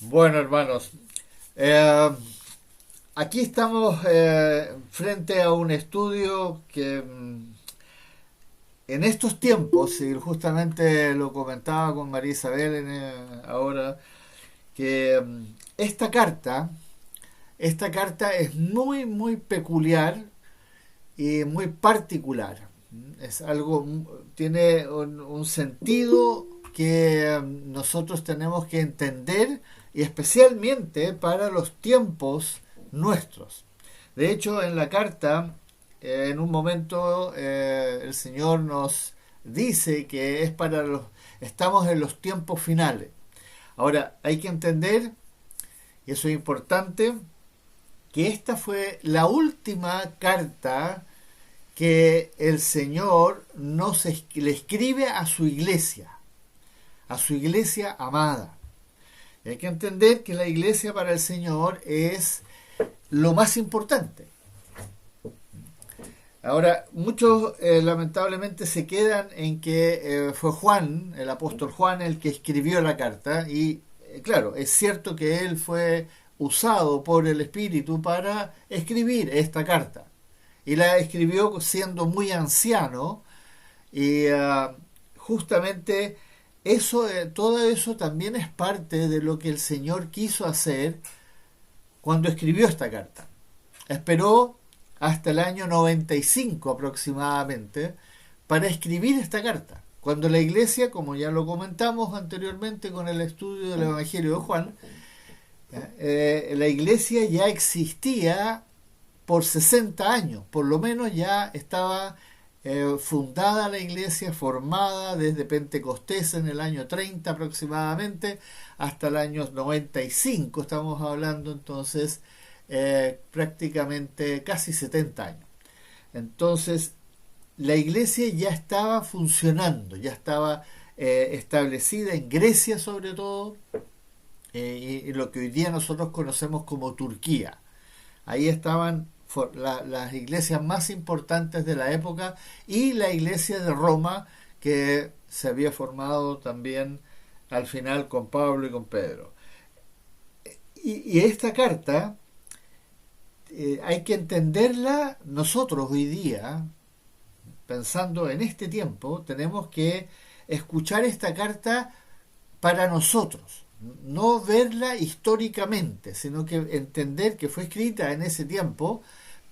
Bueno, hermanos, eh, aquí estamos frente a un estudio que en estos tiempos, y justamente lo comentaba con María Isabel ahora, que esta carta es muy, muy peculiar y muy particular. Es algo, tiene un sentido que nosotros tenemos que entender y especialmente para los tiempos nuestros. De hecho, en la carta, en un momento, el Señor nos dice que es para estamos en los tiempos finales. Ahora, hay que entender, y eso es importante, que esta fue la última carta que el Señor le escribe a su iglesia amada. Y hay que entender que la iglesia para el Señor es lo más importante. Ahora, muchos lamentablemente se quedan en que fue Juan, el apóstol Juan, el que escribió la carta. Y claro, es cierto que él fue usado por el Espíritu para escribir esta carta. Y la escribió siendo muy anciano. Y justamente todo eso también es parte de lo que el Señor quiso hacer cuando escribió esta carta. Esperó hasta el año 95 aproximadamente para escribir esta carta. Cuando la iglesia, como ya lo comentamos anteriormente con el estudio del Evangelio de Juan, la iglesia ya existía por 60 años, por lo menos ya estaba fundada la iglesia, formada desde Pentecostés en el año 30 aproximadamente hasta el año 95, estamos hablando entonces prácticamente casi 70 años. Entonces la iglesia ya estaba funcionando, ya estaba establecida en Grecia sobre todo, y lo que hoy día nosotros conocemos como Turquía. Ahí estaban las iglesias más importantes de la época y la iglesia de Roma, que se había formado también al final con Pablo y con Pedro. Y esta carta hay que entenderla nosotros hoy día, pensando en este tiempo, tenemos que escuchar esta carta para nosotros, no verla históricamente, sino que entender que fue escrita en ese tiempo,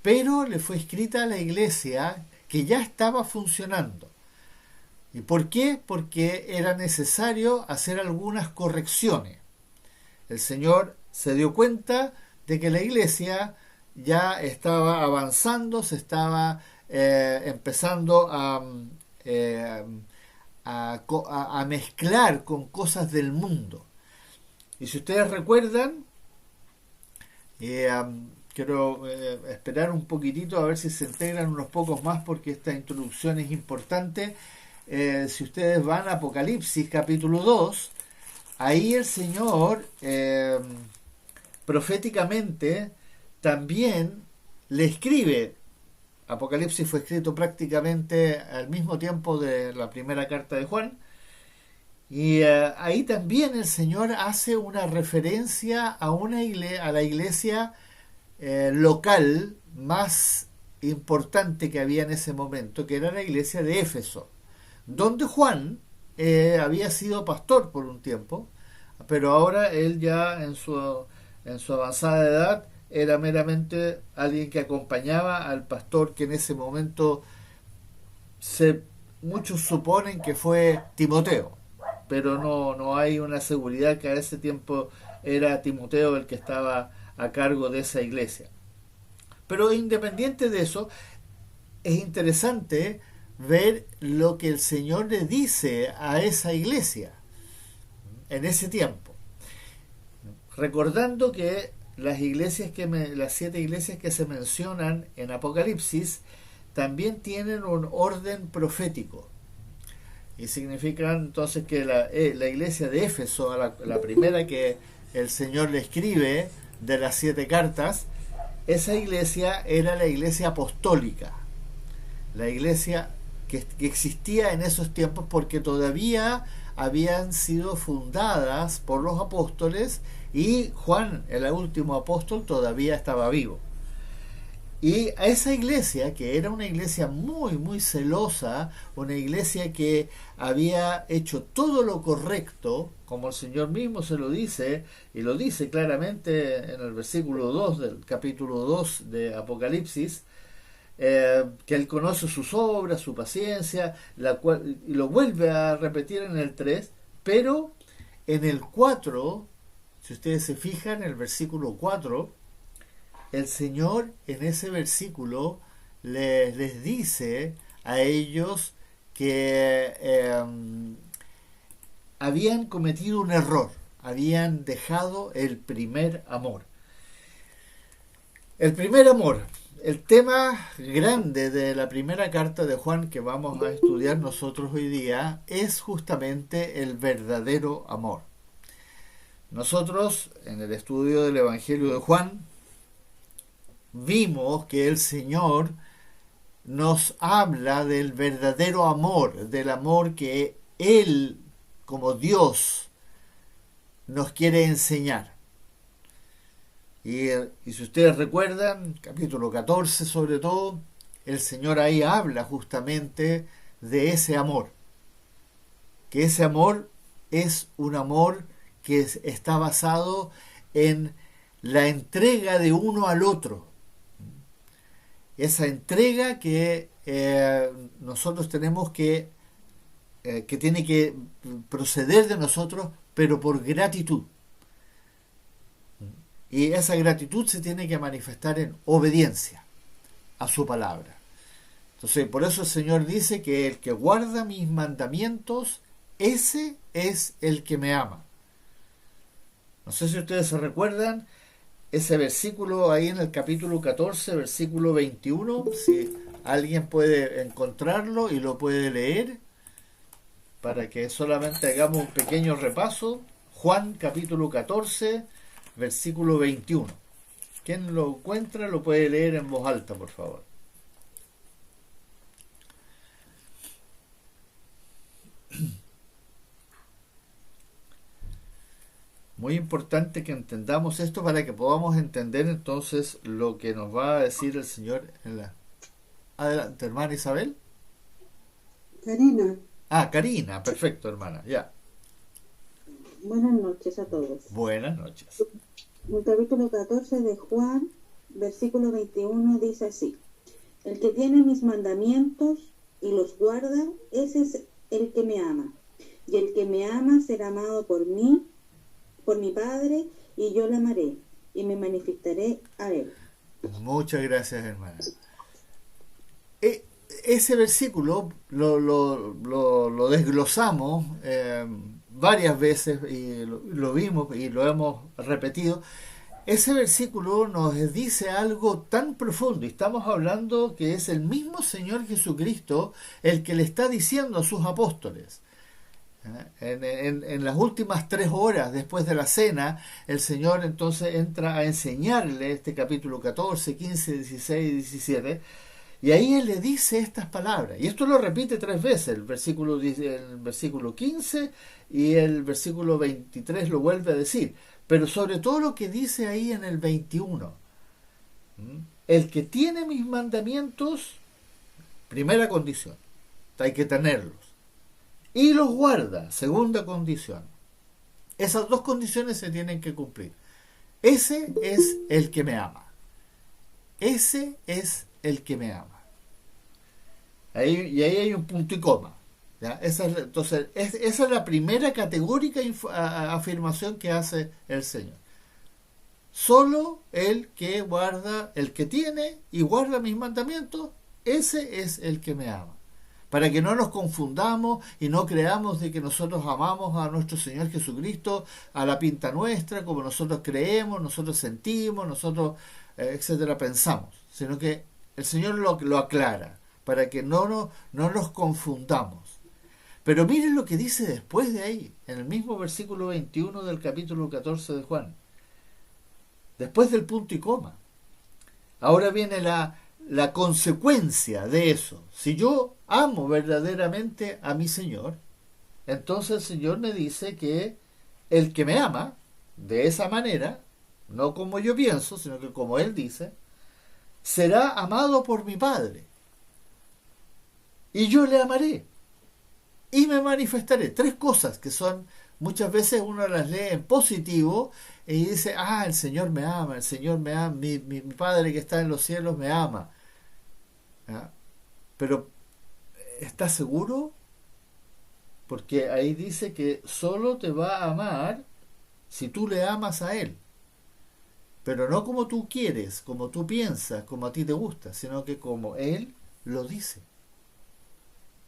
pero le fue escrita a la iglesia que ya estaba funcionando. ¿Y por qué? Porque era necesario hacer algunas correcciones. El Señor se dio cuenta de que la iglesia ya estaba avanzando, se estaba empezando eh, a mezclar con cosas del mundo. Y si ustedes recuerdan, quiero esperar un poquitito a ver si se integran unos pocos más porque esta introducción es importante. Si ustedes van a Apocalipsis capítulo 2, ahí el Señor proféticamente también le escribe. Apocalipsis fue escrito prácticamente al mismo tiempo de la primera carta de Juan. Y ahí también el Señor hace una referencia a la iglesia local más importante que había en ese momento, que era la iglesia de Éfeso, donde Juan había sido pastor por un tiempo, pero ahora él ya en su avanzada edad era meramente alguien que acompañaba al pastor que en ese momento muchos suponen que fue Timoteo, pero no hay una seguridad que a ese tiempo era Timoteo el que estaba a cargo de esa iglesia. Pero independiente de eso, es interesante ver lo que el Señor le dice a esa iglesia en ese tiempo. Recordando que las 7 iglesias que se mencionan en Apocalipsis también tienen un orden profético. Y significan entonces que la iglesia de Éfeso, la primera que el Señor le escribe de las 7 cartas, esa iglesia era la iglesia apostólica, la iglesia que existía en esos tiempos porque todavía habían sido fundadas por los apóstoles y Juan, el último apóstol, todavía estaba vivo. Y a esa iglesia, que era una iglesia muy, muy celosa, una iglesia que había hecho todo lo correcto, como el Señor mismo se lo dice, y lo dice claramente en el versículo 2 del capítulo 2 de Apocalipsis, que Él conoce sus obras, su paciencia, y lo vuelve a repetir en el 3, pero en el 4, si ustedes se fijan, en el versículo 4, el Señor en ese versículo les dice a ellos que habían cometido un error, habían dejado el primer amor. El primer amor, el tema grande de la primera carta de Juan que vamos a estudiar nosotros hoy día es justamente el verdadero amor. Nosotros, en el estudio del Evangelio de Juan, vimos que el Señor nos habla del verdadero amor, del amor que Él, como Dios, nos quiere enseñar. Y si ustedes recuerdan, capítulo 14 sobre todo, el Señor ahí habla justamente de ese amor. Que ese amor es un amor que está basado en la entrega de uno al otro. Esa entrega que nosotros tenemos que tiene que proceder de nosotros, pero por gratitud. Y esa gratitud se tiene que manifestar en obediencia a su palabra. Entonces, por eso el Señor dice que el que guarda mis mandamientos, ese es el que me ama. No sé si ustedes se recuerdan ese versículo ahí en el capítulo 14, versículo 21, si alguien puede encontrarlo y lo puede leer, para que solamente hagamos un pequeño repaso. Juan capítulo 14, versículo 21. Quien lo encuentra lo puede leer en voz alta, por favor. Muy importante que entendamos esto para que podamos entender entonces lo que nos va a decir el Señor en la... Adelante, hermana Isabel. Karina, Karina, perfecto, hermana, ya. buenas noches a todos. Buenas noches. El capítulo 14 de Juan, versículo 21 dice así: el que tiene mis mandamientos y los guarda, ese es el que me ama. Y el que me ama será amado por mí, por mi Padre, y yo le amaré y me manifestaré a él. Muchas gracias, hermana. Ese versículo lo desglosamos varias veces y lo vimos y lo hemos repetido. Ese versículo nos dice algo tan profundo y estamos hablando que es el mismo Señor Jesucristo el que le está diciendo a sus apóstoles. En las últimas 3 horas después de la cena, el Señor entonces entra a enseñarle este capítulo 14, 15, 16 y 17. Y ahí Él le dice estas palabras. Y esto lo repite 3 veces. El versículo 15 y el versículo 23 lo vuelve a decir. Pero sobre todo lo que dice ahí en el 21. El que tiene mis mandamientos, primera condición, hay que tenerlos. Y los guarda, segunda condición. Esas 2 condiciones se tienen que cumplir. Ese es el que me ama. Ese es el que me ama. Y ahí hay un punto y coma. ¿Ya? Entonces, esa es la primera categórica afirmación que hace el Señor. Solo el que guarda, el que tiene y guarda mis mandamientos, ese es el que me ama. Para que no nos confundamos y no creamos de que nosotros amamos a nuestro Señor Jesucristo a la pinta nuestra, como nosotros creemos, nosotros sentimos, nosotros, etcétera, pensamos. Sino que el Señor lo aclara, para que no nos confundamos. Pero miren lo que dice después de ahí, en el mismo versículo 21 del capítulo 14 de Juan. Después del punto y coma. Ahora viene la consecuencia de eso. Si yo amo verdaderamente a mi Señor, entonces el Señor me dice que el que me ama de esa manera, no como yo pienso, sino que como Él dice, será amado por mi Padre. Y yo le amaré. Y me manifestaré. Tres cosas que son, muchas veces uno las lee en positivo y dice, el Señor me ama, el Señor me ama, mi Padre que está en los cielos me ama. ¿Ah? Pero, ¿estás seguro? Porque ahí dice que solo te va a amar si tú le amas a Él. Pero no como tú quieres, como tú piensas, como a ti te gusta, sino que como Él lo dice,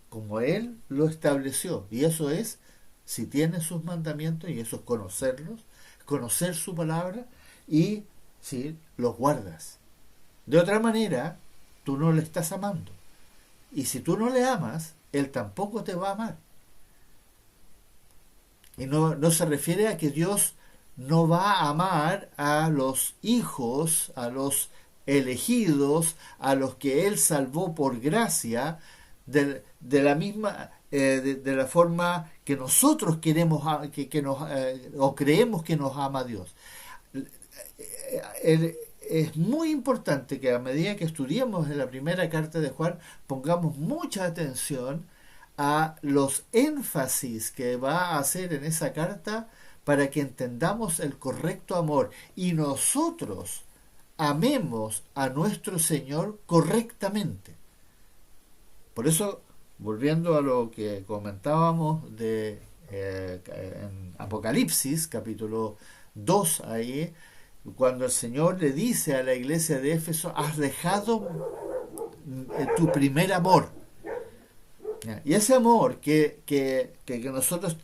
como Él lo estableció. Y eso es, si tienes sus mandamientos, y eso es conocerlos, conocer su palabra, y si los guardas. De otra manera, tú no le estás amando. Y si tú no le amas, Él tampoco te va a amar. Y no se refiere a que Dios no va a amar a los hijos, a los elegidos, a los que Él salvó por gracia, de la misma, de la forma que nosotros queremos, o creemos que nos ama Dios. Es muy importante que a medida que estudiemos en la primera carta de Juan, pongamos mucha atención a los énfasis que va a hacer en esa carta para que entendamos el correcto amor y nosotros amemos a nuestro Señor correctamente. Por eso, volviendo a lo que comentábamos en Apocalipsis, capítulo 2, ahí, cuando el Señor le dice a la iglesia de Éfeso, has dejado tu primer amor. Y ese amor que nosotros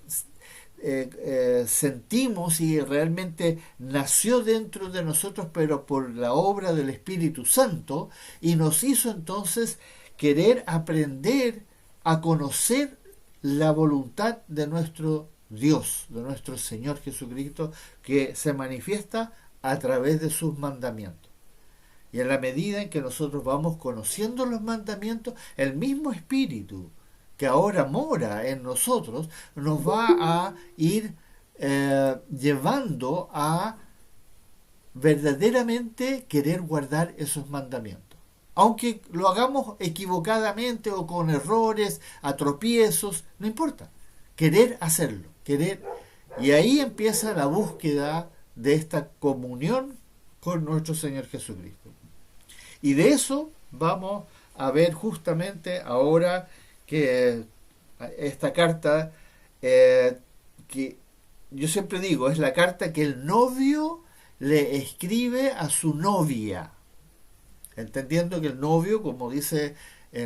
sentimos y realmente nació dentro de nosotros, pero por la obra del Espíritu Santo, y nos hizo entonces querer aprender a conocer la voluntad de nuestro Dios, de nuestro Señor Jesucristo, que se manifiesta a través de sus mandamientos. Y en la medida en que nosotros vamos conociendo los mandamientos, el mismo Espíritu que ahora mora en nosotros nos va a ir llevando a verdaderamente querer guardar esos mandamientos. Aunque lo hagamos equivocadamente o con errores, a tropiezos, no importa. Querer hacerlo, querer. Y ahí empieza la búsqueda de esta comunión con nuestro Señor Jesucristo. Y de eso vamos a ver justamente ahora que esta carta, que yo siempre digo, es la carta que el novio le escribe a su novia, entendiendo que el novio, como dice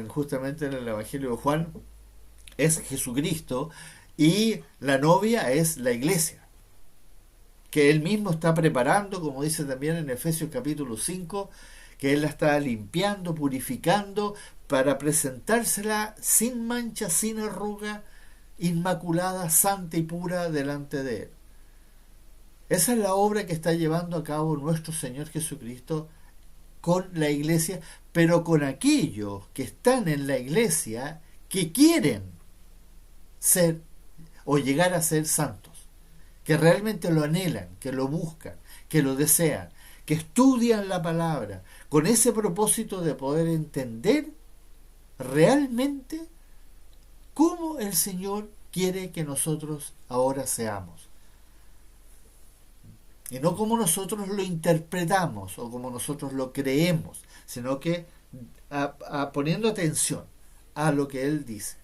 justamente en el Evangelio de Juan, es Jesucristo y la novia es la iglesia, que él mismo está preparando, como dice también en Efesios capítulo 5, que él la está limpiando, purificando, para presentársela sin mancha, sin arruga, inmaculada, santa y pura delante de él. Esa es la obra que está llevando a cabo nuestro Señor Jesucristo con la iglesia, pero con aquellos que están en la iglesia que quieren ser o llegar a ser santos, que realmente lo anhelan, que lo buscan, que lo desean, que estudian la palabra con ese propósito de poder entender realmente cómo el Señor quiere que nosotros ahora seamos. Y no como nosotros lo interpretamos o como nosotros lo creemos, sino que poniendo atención a lo que Él dice.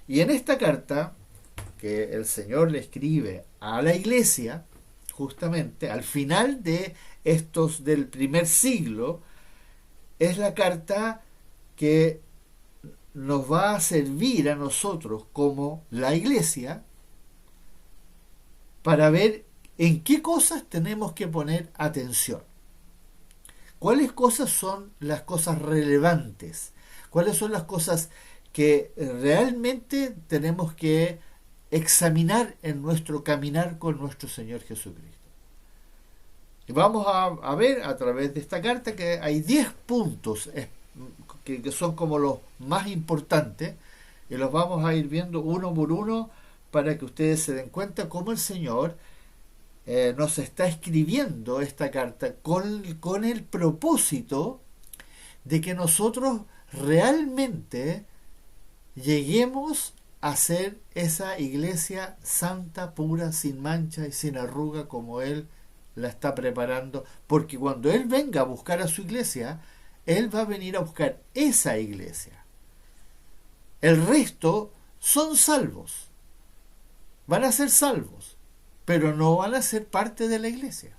Y en esta carta que el Señor le escribe a la iglesia, justamente al final de estos del primer siglo, es la carta que nos va a servir a nosotros como la iglesia para ver en qué cosas tenemos que poner atención. ¿Cuáles cosas son las cosas relevantes? ¿Cuáles son las cosas que realmente tenemos que examinar en nuestro caminar con nuestro Señor Jesucristo? Y vamos a ver a través de esta carta que hay 10 puntos que son como los más importantes, y los vamos a ir viendo uno por uno para que ustedes se den cuenta cómo el Señor nos está escribiendo esta carta con el propósito de que nosotros realmente lleguemos a ser esa iglesia santa, pura, sin mancha y sin arruga como Él la está preparando, porque cuando Él venga a buscar a su iglesia, Él va a venir a buscar esa iglesia. El resto son salvos, van a ser salvos, pero no van a ser parte de la iglesia.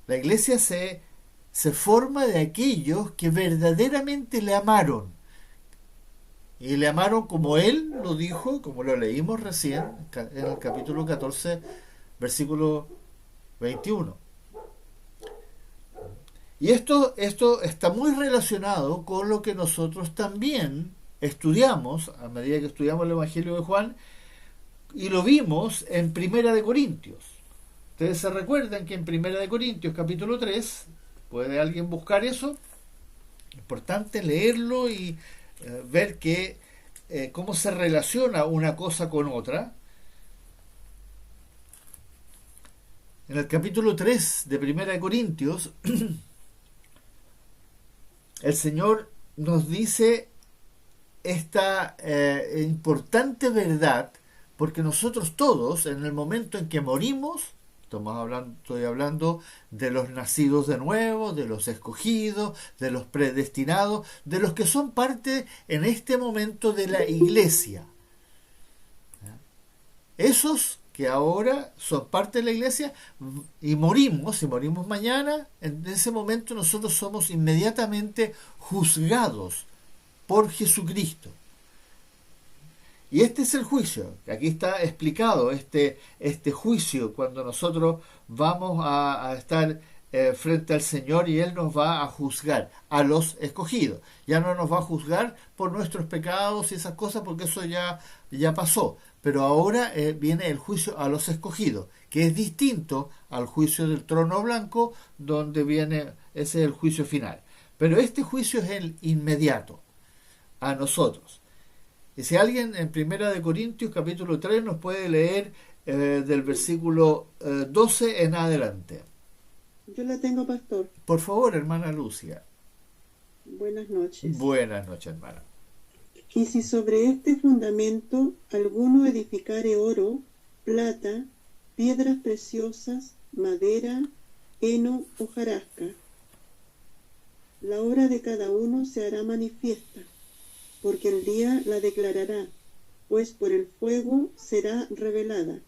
La iglesia se forma de aquellos que verdaderamente le amaron. Y le amaron como Él lo dijo, como lo leímos recién en el capítulo 14, versículo 21. Y esto está muy relacionado con lo que nosotros también estudiamos a medida que estudiamos el Evangelio de Juan, y lo vimos en Primera de Corintios. Ustedes se recuerdan que en Primera de Corintios capítulo 3, ¿puede alguien buscar eso? Importante leerlo y ver que cómo se relaciona una cosa con otra. En el capítulo 3 de Primera de Corintios, el Señor nos dice esta importante verdad, porque nosotros todos, en el momento en que morimos, estoy hablando de los nacidos de nuevo, de los escogidos, de los predestinados, de los que son parte en este momento de la iglesia. Esos que ahora son parte de la iglesia y morimos, si morimos mañana, en ese momento nosotros somos inmediatamente juzgados por Jesucristo. Y este es el juicio, aquí está explicado este juicio cuando nosotros vamos a estar frente al Señor y Él nos va a juzgar a los escogidos. Ya no nos va a juzgar por nuestros pecados y esas cosas, porque eso ya pasó. Pero ahora viene el juicio a los escogidos, que es distinto al juicio del trono blanco, donde viene, ese es el juicio final. Pero este juicio es el inmediato a nosotros. Y si alguien en Primera de Corintios capítulo 3 nos puede leer del versículo 12 en adelante. Yo la tengo, pastor. Por favor, hermana Lucia. Buenas noches. Buenas noches, hermana. Y si sobre este fundamento alguno edificare oro, plata, piedras preciosas, madera, heno, hojarasca, la obra de cada uno se hará manifiesta, porque el día la declarará, pues por el fuego será revelada,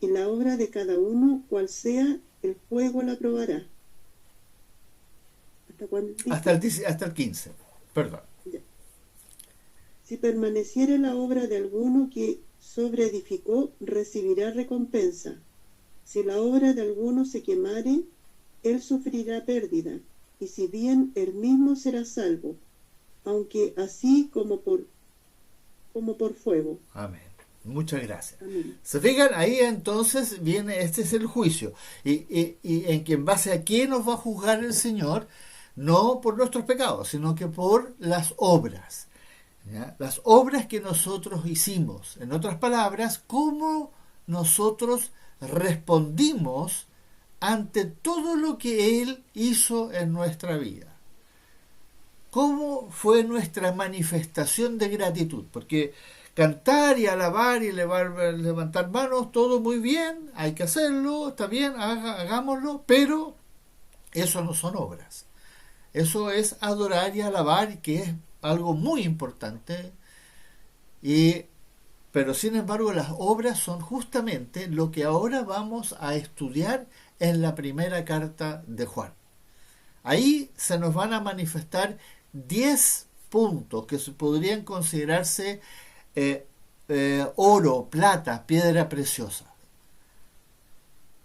y la obra de cada uno, cual sea, el fuego la probará. ¿Hasta cuándo? Hasta el 15, perdón. Ya. Si permaneciere la obra de alguno que sobreedificó, recibirá recompensa. Si la obra de alguno se quemare, él sufrirá pérdida, y si bien él mismo será salvo, aunque así como por fuego. Amén. Muchas gracias. Amén. Se fijan, ahí entonces viene, este es el juicio. Y en que en base a qué nos va a juzgar el Señor, no por nuestros pecados, sino que por las obras. ¿Ya? Las obras que nosotros hicimos. En otras palabras, cómo nosotros respondimos ante todo lo que Él hizo en nuestra vida. ¿Cómo fue nuestra manifestación de gratitud? Porque cantar y alabar y levantar manos, todo muy bien, hay que hacerlo, está bien, hagámoslo, pero eso no son obras. Eso es adorar y alabar, que es algo muy importante, pero sin embargo las obras son justamente lo que ahora vamos a estudiar en la primera carta de Juan. Ahí se nos van a manifestar 10 puntos que podrían considerarse oro, plata, piedra preciosa.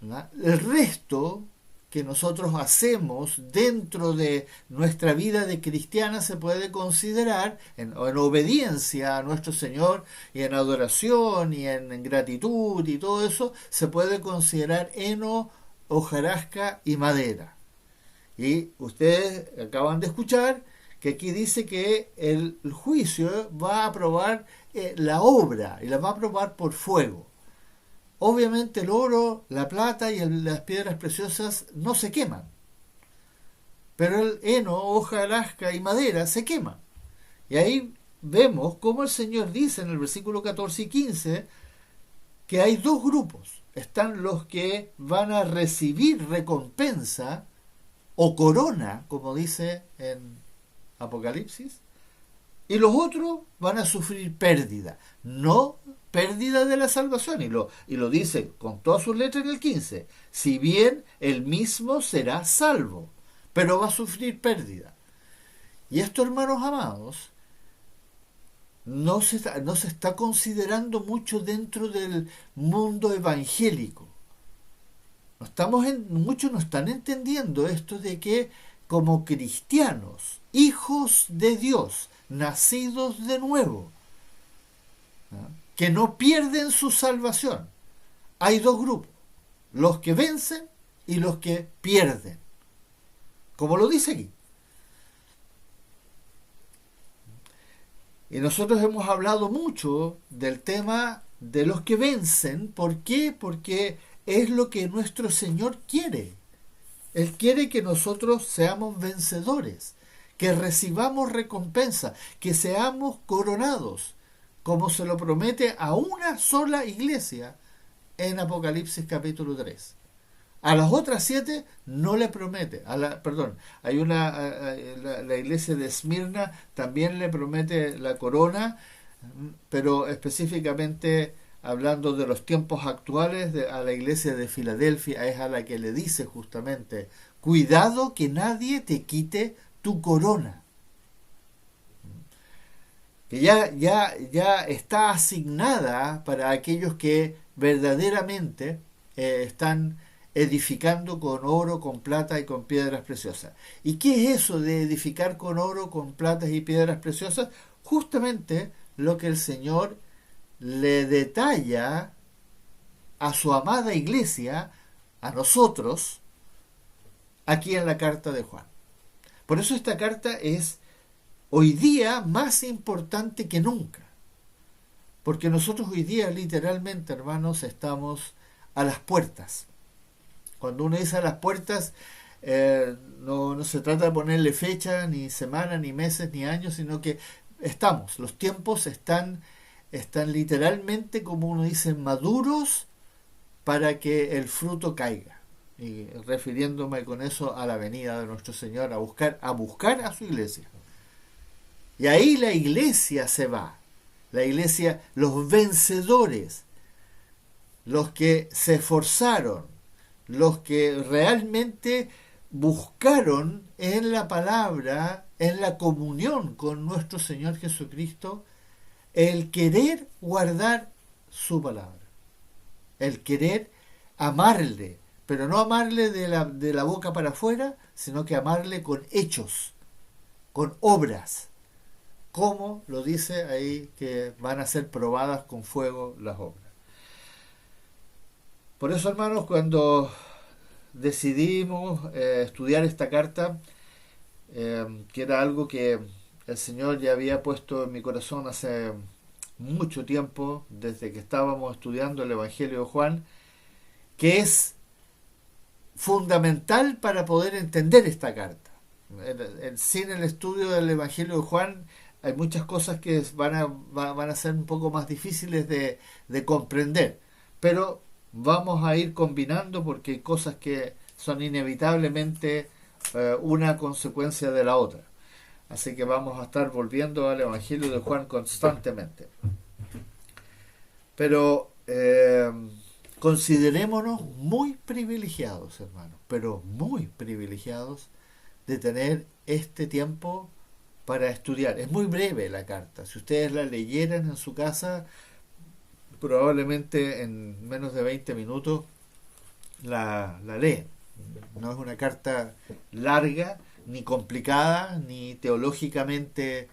¿Verdad? El resto que nosotros hacemos dentro de nuestra vida de cristiana se puede considerar en obediencia a nuestro Señor y en adoración y en gratitud y todo eso, se puede considerar heno, hojarasca y madera. Y ustedes acaban de escuchar que aquí dice que el juicio va a probar la obra y la va a probar por fuego. Obviamente el oro, la plata y las piedras preciosas no se queman, pero el heno, hoja, hojarasca y madera se queman. Y ahí vemos cómo el Señor dice en el versículo 14 y 15 que hay dos grupos. Están los que van a recibir recompensa o corona, como dice en Apocalipsis, y los otros van a sufrir pérdida. No pérdida de la salvación, y lo dice con todas sus letras en el 15. Si bien el mismo será salvo, pero va a sufrir pérdida. Y esto, hermanos amados, no se está considerando mucho dentro del mundo evangélico. Muchos no están entendiendo esto de que como cristianos, hijos de Dios, nacidos de nuevo, ¿no?, que no pierden su salvación, hay dos grupos, los que vencen y los que pierden, como lo dice aquí. Y nosotros hemos hablado mucho del tema de los que vencen. ¿Por qué? Porque es lo que nuestro Señor quiere. Él quiere que nosotros seamos vencedores, que recibamos recompensa, que seamos coronados, como se lo promete a una sola iglesia en Apocalipsis capítulo 3. A las otras 7 no le promete. Hay la iglesia de Esmirna también le promete la corona, pero específicamente hablando de los tiempos actuales, a la iglesia de Filadelfia es a la que le dice justamente: cuidado que nadie te quite tu corona, que ya está asignada para aquellos que verdaderamente están edificando con oro, con plata y con piedras preciosas. ¿Y qué es eso de edificar con oro, con plata y piedras preciosas? Justamente lo que el Señor le detalla a su amada iglesia, a nosotros, aquí en la carta de Juan. Por eso esta carta es hoy día más importante que nunca, porque nosotros hoy día literalmente, hermanos, estamos a las puertas. Cuando uno dice a las puertas, no se trata de ponerle fecha, ni semana, ni meses, ni años, sino que los tiempos están literalmente, como uno dice, maduros para que el fruto caiga. Y refiriéndome con eso a la venida de nuestro Señor a buscar a su iglesia. Y ahí la iglesia se va. La iglesia, los vencedores, los que se esforzaron, los que realmente buscaron en la palabra, en la comunión con nuestro Señor Jesucristo, el querer guardar su palabra, el querer amarle, pero no amarle de la boca para afuera, sino que amarle con hechos, con obras, como lo dice ahí que van a ser probadas con fuego las obras. Por eso, hermanos, cuando decidimos estudiar esta carta, que era algo que el Señor ya había puesto en mi corazón hace mucho tiempo, desde que estábamos estudiando el Evangelio de Juan, que es fundamental para poder entender esta carta. Sin el estudio del Evangelio de Juan hay muchas cosas que van a ser un poco más difíciles de comprender, pero vamos a ir combinando porque hay cosas que son inevitablemente una consecuencia de la otra. Así que vamos a estar volviendo al Evangelio de Juan constantemente. Pero considerémonos muy privilegiados, hermanos, pero muy privilegiados de tener este tiempo para estudiar. Es muy breve la carta. Si ustedes la leyeran en su casa, probablemente en menos de 20 minutos la leen. No es una carta larga, ni complicada, ni teológicamente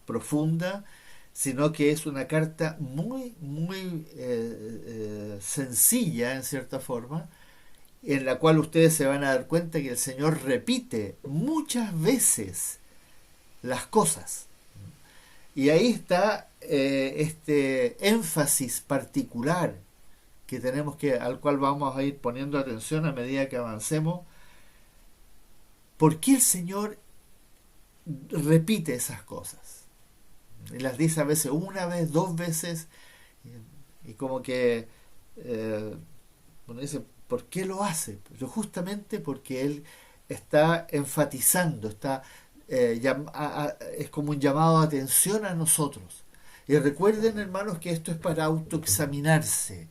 profunda, sino que es una carta muy, muy sencilla, en cierta forma, en la cual ustedes se van a dar cuenta que el Señor repite muchas veces las cosas. Y ahí está este énfasis particular que tenemos al cual vamos a ir poniendo atención a medida que avancemos. ¿Por qué el Señor repite esas cosas? Y las dice a veces una vez, dos veces, y como que uno dice, ¿por qué lo hace? Pero justamente porque Él está enfatizando, es como un llamado de atención a nosotros. Y recuerden, hermanos, que esto es para autoexaminarse.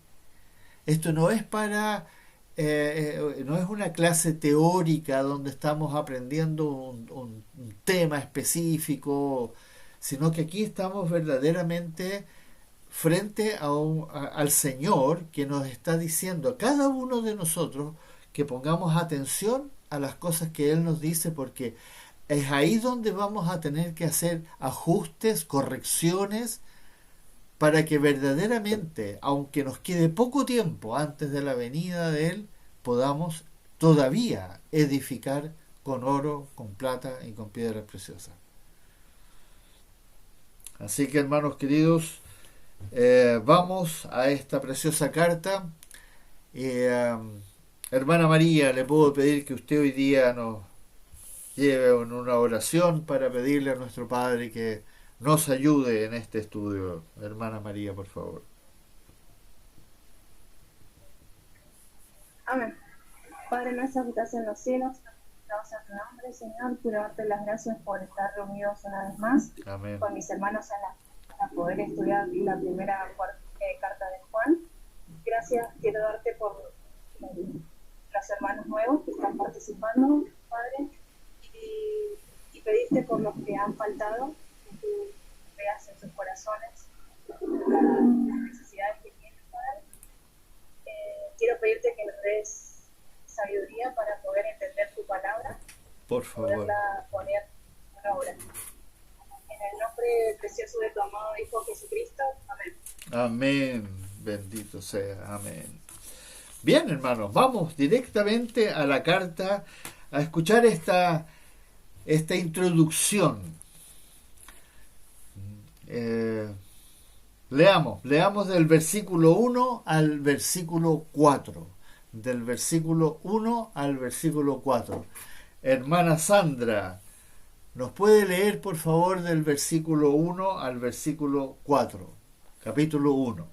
Esto no es no es una clase teórica donde estamos aprendiendo un tema específico, sino que aquí estamos verdaderamente frente al Señor, que nos está diciendo a cada uno de nosotros que pongamos atención a las cosas que Él nos dice, porque es ahí donde vamos a tener que hacer ajustes, correcciones, para que verdaderamente, aunque nos quede poco tiempo antes de la venida de Él, podamos todavía edificar con oro, con plata y con piedras preciosas. Así que, hermanos queridos, vamos a esta preciosa carta. Hermana María, le puedo pedir que usted hoy día nos lleve en una oración para pedirle a nuestro Padre que nos ayude en este estudio. Hermana María, por favor. Amén. Padre nuestro que estás en los cielos, santificado sea tu nombre, Señor. Quiero darte las gracias por estar reunidos una vez más. Amén. Con mis hermanos para poder estudiar la primera carta de Juan. Gracias, quiero darte por los hermanos nuevos que están participando, Padre, y pedirte por los que han faltado, que tú veas en sus corazones las necesidades que tienen, Padre. Quiero pedirte que nos des sabiduría para poder entender tu palabra, por favor, poderla poner en obra. En el nombre precioso de tu amado Hijo Jesucristo. Amén. Amén. Bendito sea. Amén. Bien, hermanos, vamos directamente a la carta, a escuchar esta introducción. Leamos del versículo 1 al versículo 4. Del versículo 1 al versículo 4. Hermana Sandra, ¿nos puede leer, por favor, del versículo 1 al versículo 4? Capítulo 1.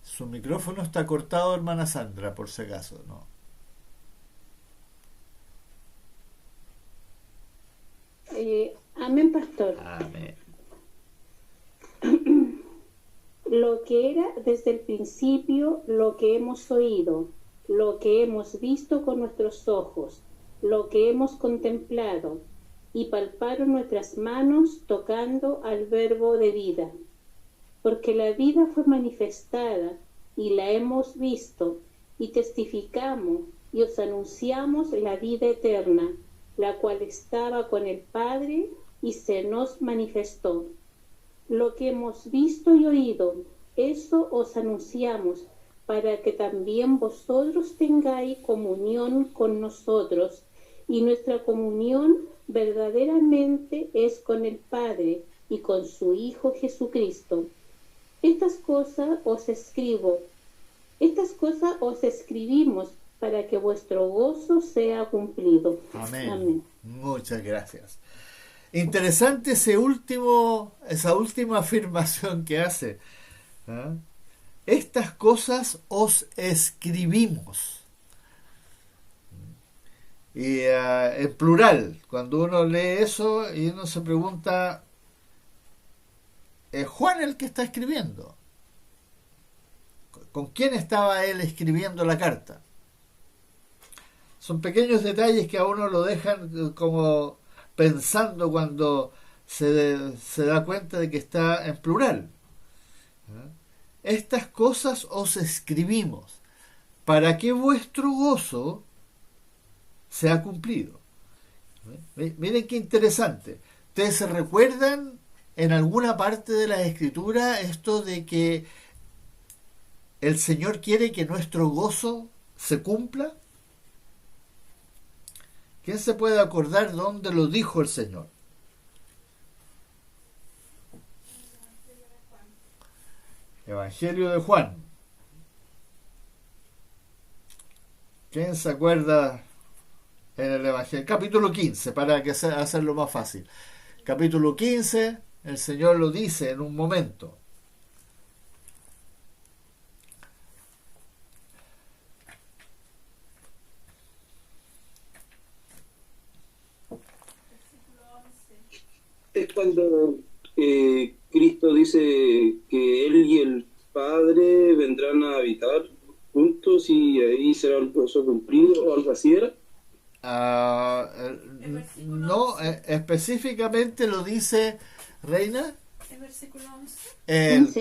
Su micrófono está cortado, hermana Sandra, por si acaso, ¿no? Amén, pastor. Amén. Lo que era desde el principio, lo que hemos oído, lo que hemos visto con nuestros ojos, lo que hemos contemplado, y palparon nuestras manos tocando al verbo de vida. Porque la vida fue manifestada, y la hemos visto, y testificamos, y os anunciamos la vida eterna, la cual estaba con el Padre, y se nos manifestó. Lo que hemos visto y oído, eso os anunciamos, para que también vosotros tengáis comunión con nosotros, y nuestra comunión verdaderamente es con el Padre y con su Hijo Jesucristo. Estas cosas os escribimos para que vuestro gozo sea cumplido. Amén. Amén. Muchas gracias. Interesante esa última afirmación que hace. ¿Eh? Estas cosas os escribimos. Y en plural, cuando uno lee eso y uno se pregunta, ¿es Juan el que está escribiendo? ¿Con quién estaba él escribiendo la carta? Son pequeños detalles que a uno lo dejan como pensando cuando se da cuenta de que está en plural. Estas cosas os escribimos para que vuestro gozo sea cumplido. Miren qué interesante. ¿Ustedes se recuerdan en alguna parte de la Escritura esto de que el Señor quiere que nuestro gozo se cumpla? ¿Quién se puede acordar dónde lo dijo el Señor? Evangelio de Juan. ¿Quién se acuerda en el Evangelio? Capítulo 15, para que hacerlo más fácil. Capítulo 15, el Señor lo dice en un momento. Es cuando Cristo dice que Él y el Padre vendrán a habitar juntos y ahí será el gozo cumplido o algo así era. No, específicamente lo dice Reina. El versículo 11. El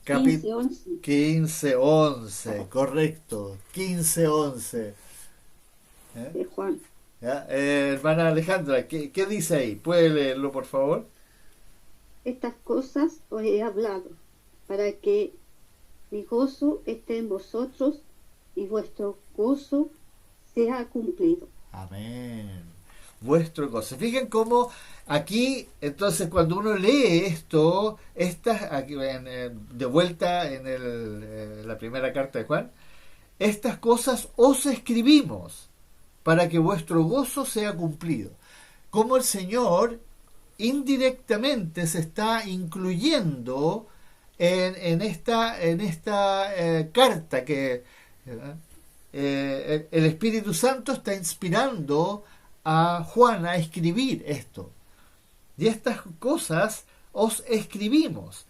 15:11. 15:11, correcto, 15:11. De Juan. ¿Ya? Hermana Alejandra, ¿qué dice ahí? ¿Puede leerlo, por favor? Estas cosas os he hablado, para que mi gozo esté en vosotros y vuestro gozo sea cumplido. Amén. Vuestro gozo. Fíjense cómo aquí, entonces, cuando uno lee esto, de vuelta en la primera carta de Juan, estas cosas os escribimos para que vuestro gozo sea cumplido. Como el Señor indirectamente se está incluyendo en esta carta que el Espíritu Santo está inspirando a Juan a escribir esto. Y estas cosas os escribimos.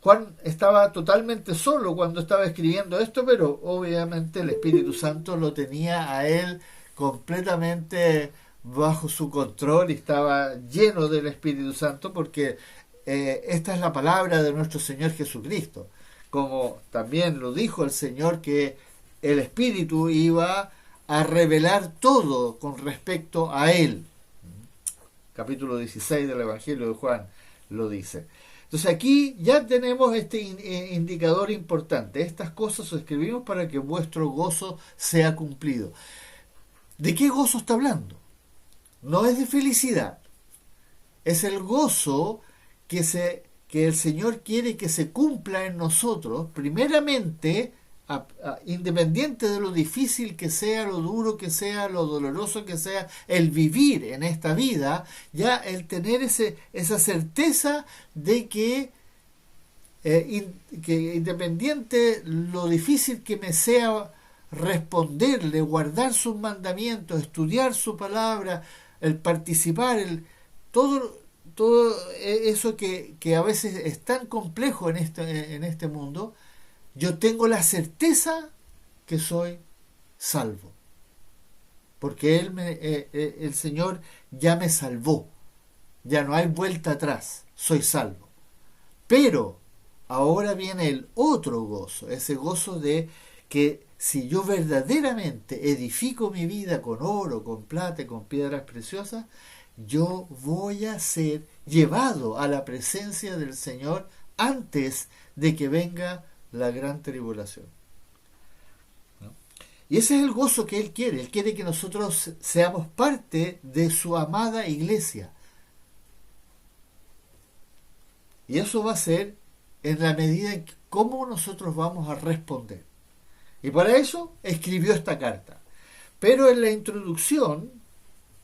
Juan estaba totalmente solo cuando estaba escribiendo esto, pero obviamente el Espíritu Santo lo tenía a él completamente bajo su control y estaba lleno del Espíritu Santo, porque esta es la palabra de nuestro Señor Jesucristo. Como también lo dijo el Señor, que el Espíritu iba a revelar todo con respecto a Él. Capítulo 16 del Evangelio de Juan lo dice. Entonces aquí ya tenemos este indicador importante. Estas cosas os escribimos para que vuestro gozo sea cumplido. ¿De qué gozo está hablando? No es de felicidad. Es el gozo que el Señor quiere que se cumpla en nosotros, primeramente, independiente de lo difícil que sea, lo duro que sea, lo doloroso que sea, el vivir en esta vida, ya el tener esa certeza de que independiente lo difícil que me sea responderle, guardar sus mandamientos, estudiar su palabra, el participar, todo eso que a veces es tan complejo en este mundo, yo tengo la certeza que soy salvo. Porque el Señor ya me salvó. Ya no hay vuelta atrás. Soy salvo. Pero ahora viene el otro gozo. Ese gozo de que si yo verdaderamente edifico mi vida con oro, con plata y con piedras preciosas, yo voy a ser llevado a la presencia del Señor antes de que venga la gran tribulación. ¿No? Y ese es el gozo que Él quiere. Él quiere que nosotros seamos parte de su amada iglesia. Y eso va a ser en la medida en que cómo nosotros vamos a responder. Y para eso escribió esta carta. Pero en la introducción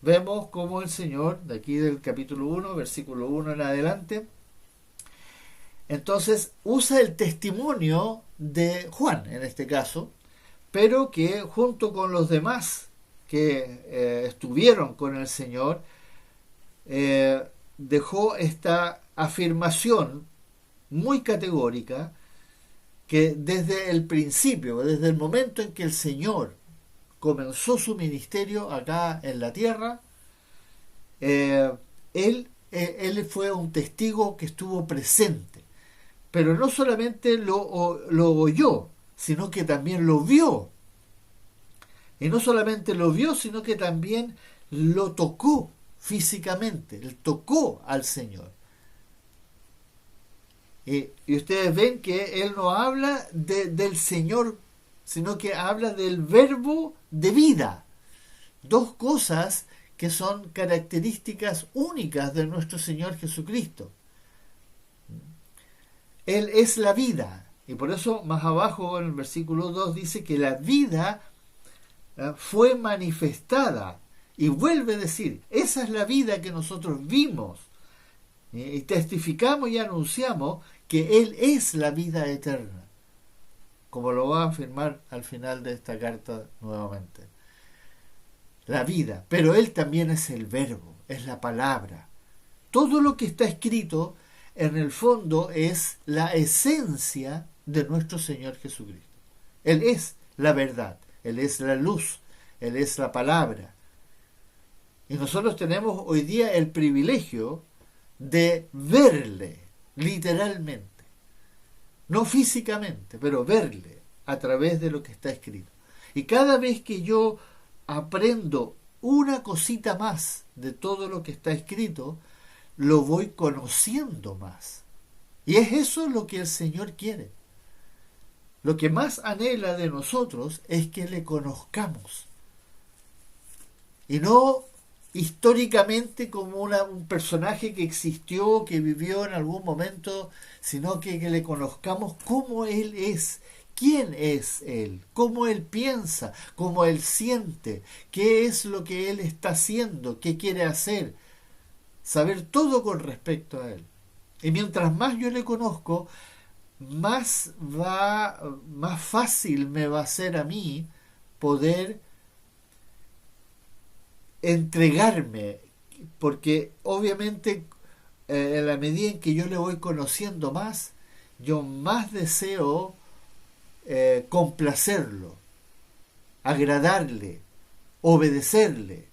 vemos cómo el Señor, de aquí del capítulo 1, versículo 1 en adelante, entonces usa el testimonio de Juan, en este caso, pero que junto con los demás que estuvieron con el Señor, dejó esta afirmación muy categórica, que desde el principio, desde el momento en que el Señor comenzó su ministerio acá en la tierra, él fue un testigo que estuvo presente. Pero no solamente lo oyó, sino que también lo vio. Y no solamente lo vio, sino que también lo tocó físicamente. Él tocó al Señor. Y ustedes ven que él no habla del Señor, sino que habla del verbo de vida. Dos cosas que son características únicas de nuestro Señor Jesucristo. Él es la vida. Y por eso más abajo en el versículo 2 dice que la vida fue manifestada. Y vuelve a decir, esa es la vida que nosotros vimos. Y testificamos y anunciamos que Él es la vida eterna. Como lo va a afirmar al final de esta carta nuevamente. La vida. Pero Él también es el verbo, es la palabra. Todo lo que está escrito en el fondo es la esencia de nuestro Señor Jesucristo. Él es la verdad, Él es la luz, Él es la palabra. Y nosotros tenemos hoy día el privilegio de verle, literalmente. No físicamente, pero verle a través de lo que está escrito. Y cada vez que yo aprendo una cosita más de todo lo que está escrito, lo voy conociendo más. Y es eso lo que el Señor quiere. Lo que más anhela de nosotros es que le conozcamos. Y no históricamente como un personaje que existió, que vivió en algún momento, sino que le conozcamos cómo Él es, quién es Él, cómo Él piensa, cómo Él siente, qué es lo que Él está haciendo, qué quiere hacer. Saber todo con respecto a Él. Y mientras más yo le conozco, más fácil me va a ser a mí poder entregarme, porque obviamente en la medida en que yo le voy conociendo más, yo más deseo complacerlo, agradarle, obedecerle.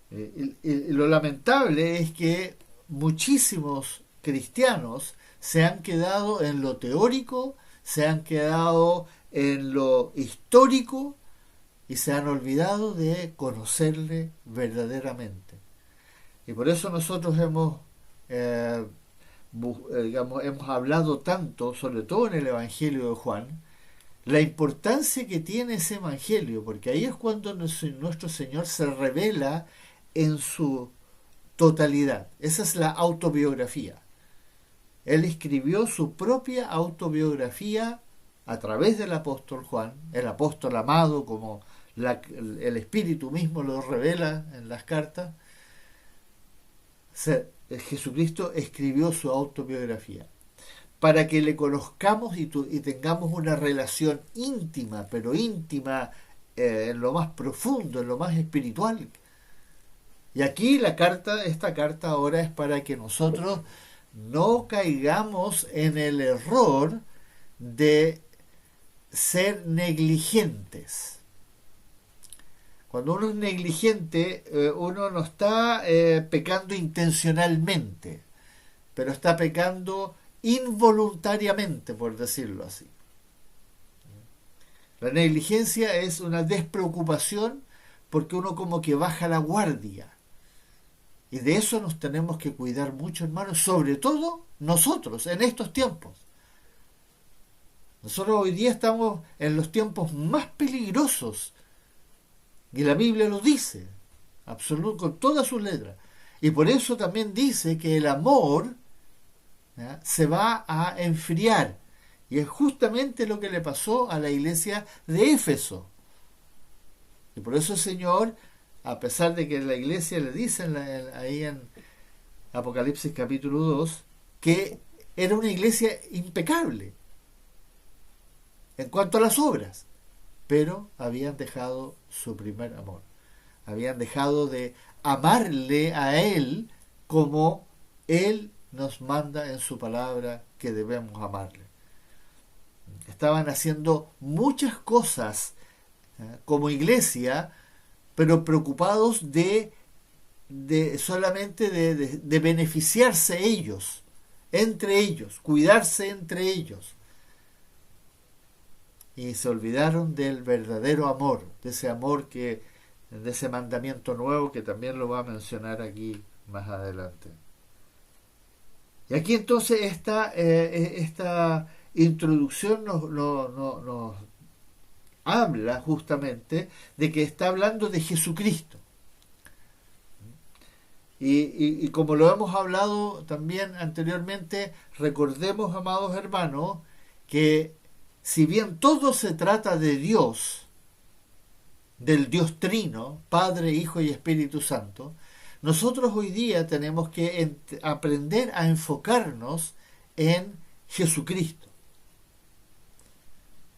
Y lo lamentable es que muchísimos cristianos se han quedado en lo teórico, se han quedado en lo histórico y se han olvidado de conocerle verdaderamente. Y por eso nosotros hemos hablado tanto, sobre todo en el Evangelio de Juan, la importancia que tiene ese Evangelio, porque ahí es cuando nuestro Señor se revela en su totalidad. Esa es la autobiografía. Él escribió su propia autobiografía a través del apóstol Juan, el apóstol amado, como el Espíritu mismo lo revela en las cartas. Jesucristo escribió su autobiografía para que le conozcamos y tengamos una relación íntima, pero íntima en lo más profundo, en lo más espiritual. Y aquí esta carta ahora es para que nosotros no caigamos en el error de ser negligentes. Cuando uno es negligente, uno no está pecando intencionalmente, pero está pecando involuntariamente, por decirlo así. La negligencia es una despreocupación porque uno como que baja la guardia. Y de eso nos tenemos que cuidar mucho, hermanos, sobre todo nosotros, en estos tiempos. Nosotros hoy día estamos en los tiempos más peligrosos. Y la Biblia lo dice, con todas sus letras. Y por eso también dice que el amor se va a enfriar. Y es justamente lo que le pasó a la iglesia de Éfeso. Y por eso el Señor, a pesar de que la iglesia le dice ahí en Apocalipsis capítulo 2, que era una iglesia impecable en cuanto a las obras, pero habían dejado su primer amor. Habían dejado de amarle a Él como Él nos manda en su palabra que debemos amarle. Estaban haciendo muchas cosas como iglesia, pero preocupados solamente de beneficiarse ellos, entre ellos, cuidarse entre ellos. Y se olvidaron del verdadero amor, de ese amor de ese mandamiento nuevo que también lo va a mencionar aquí más adelante. Y aquí entonces esta introducción nos habla justamente de que está hablando de Jesucristo. Y como lo hemos hablado también anteriormente, recordemos, amados hermanos, que si bien todo se trata de Dios, del Dios Trino, Padre, Hijo y Espíritu Santo, nosotros hoy día tenemos que aprender a enfocarnos en Jesucristo.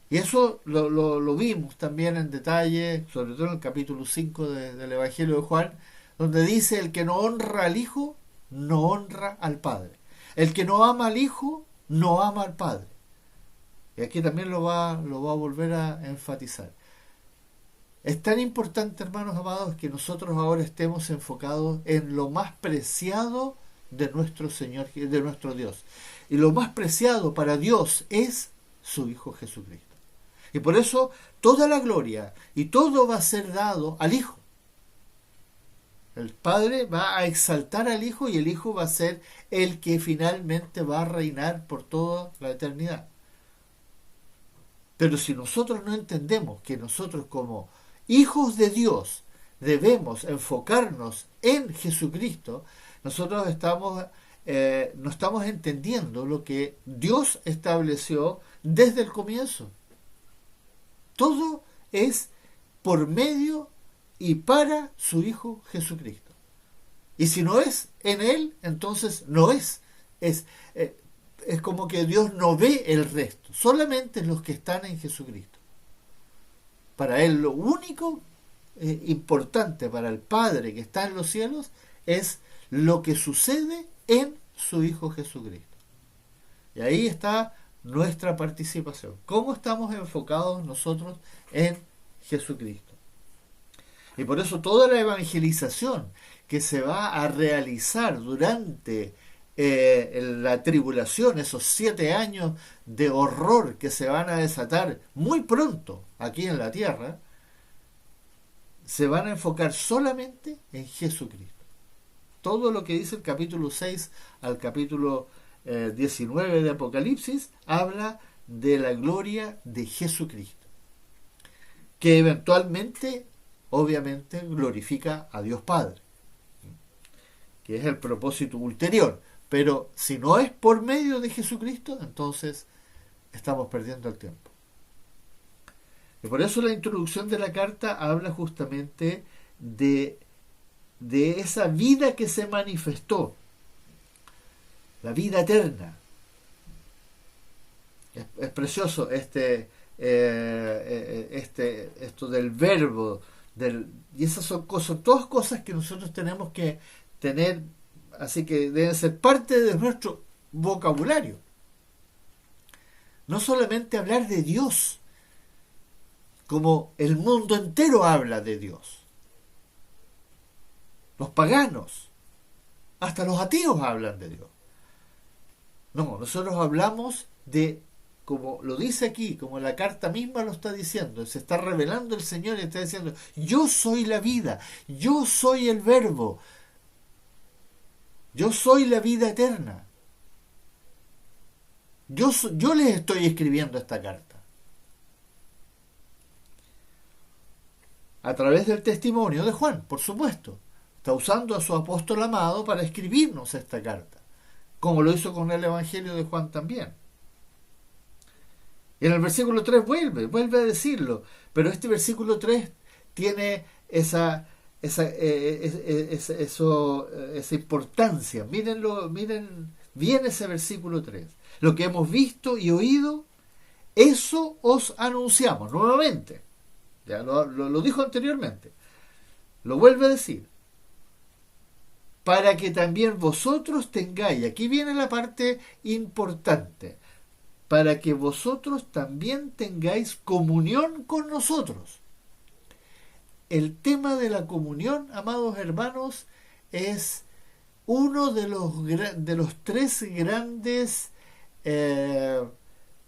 Y eso lo vimos también en detalle, sobre todo en el capítulo 5 del Evangelio de Juan, donde dice: el que no honra al Hijo, no honra al Padre. El que no ama al Hijo, no ama al Padre. Y aquí también lo va a volver a enfatizar. Es tan importante, hermanos amados, que nosotros ahora estemos enfocados en lo más preciado de nuestro Señor, de nuestro Dios. Y lo más preciado para Dios es su Hijo Jesucristo. Y por eso toda la gloria y todo va a ser dado al Hijo. El Padre va a exaltar al Hijo y el Hijo va a ser el que finalmente va a reinar por toda la eternidad. Pero si nosotros no entendemos que nosotros como hijos de Dios debemos enfocarnos en Jesucristo, nosotros no estamos entendiendo lo que Dios estableció desde el comienzo. Todo es por medio y para su Hijo Jesucristo. Y si no es en Él, entonces no es. Es como que Dios no ve el resto, solamente los que están en Jesucristo. Para Él lo único importante para el Padre que está en los cielos es lo que sucede en su Hijo Jesucristo. Y ahí está nuestra participación. ¿Cómo estamos enfocados nosotros en Jesucristo? Y por eso toda la evangelización que se va a realizar durante la tribulación, esos 7 años de horror que se van a desatar muy pronto aquí en la tierra, se van a enfocar solamente en Jesucristo. Todo lo que dice el capítulo 6 al capítulo 19 de Apocalipsis habla de la gloria de Jesucristo, que eventualmente, obviamente, glorifica a Dios Padre, que es el propósito ulterior. Pero si no es por medio de Jesucristo, entonces estamos perdiendo el tiempo. Y por eso la introducción de la carta habla justamente de esa vida que se manifestó, la vida eterna. Es precioso esto del verbo, y esas son todas cosas que nosotros tenemos que tener. Así que deben ser parte de nuestro vocabulario. No solamente hablar de Dios, como el mundo entero habla de Dios. Los paganos, hasta los ateos hablan de Dios. No, nosotros hablamos de, como lo dice aquí, como la carta misma lo está diciendo, se está revelando el Señor y está diciendo: yo soy la vida, yo soy el verbo, yo soy la vida eterna. Yo les estoy escribiendo esta carta. A través del testimonio de Juan, por supuesto. Está usando a su apóstol amado para escribirnos esta carta, como lo hizo con el Evangelio de Juan también. Y en el versículo 3 vuelve a decirlo, pero este versículo 3 tiene esa importancia. Miren bien ese versículo 3. Lo que hemos visto y oído, eso os anunciamos nuevamente. Ya lo dijo anteriormente. Lo vuelve a decir. Para que también vosotros tengáis, aquí viene la parte importante, para que vosotros también tengáis comunión con nosotros. El tema de la comunión, amados hermanos, es uno de los 3 grandes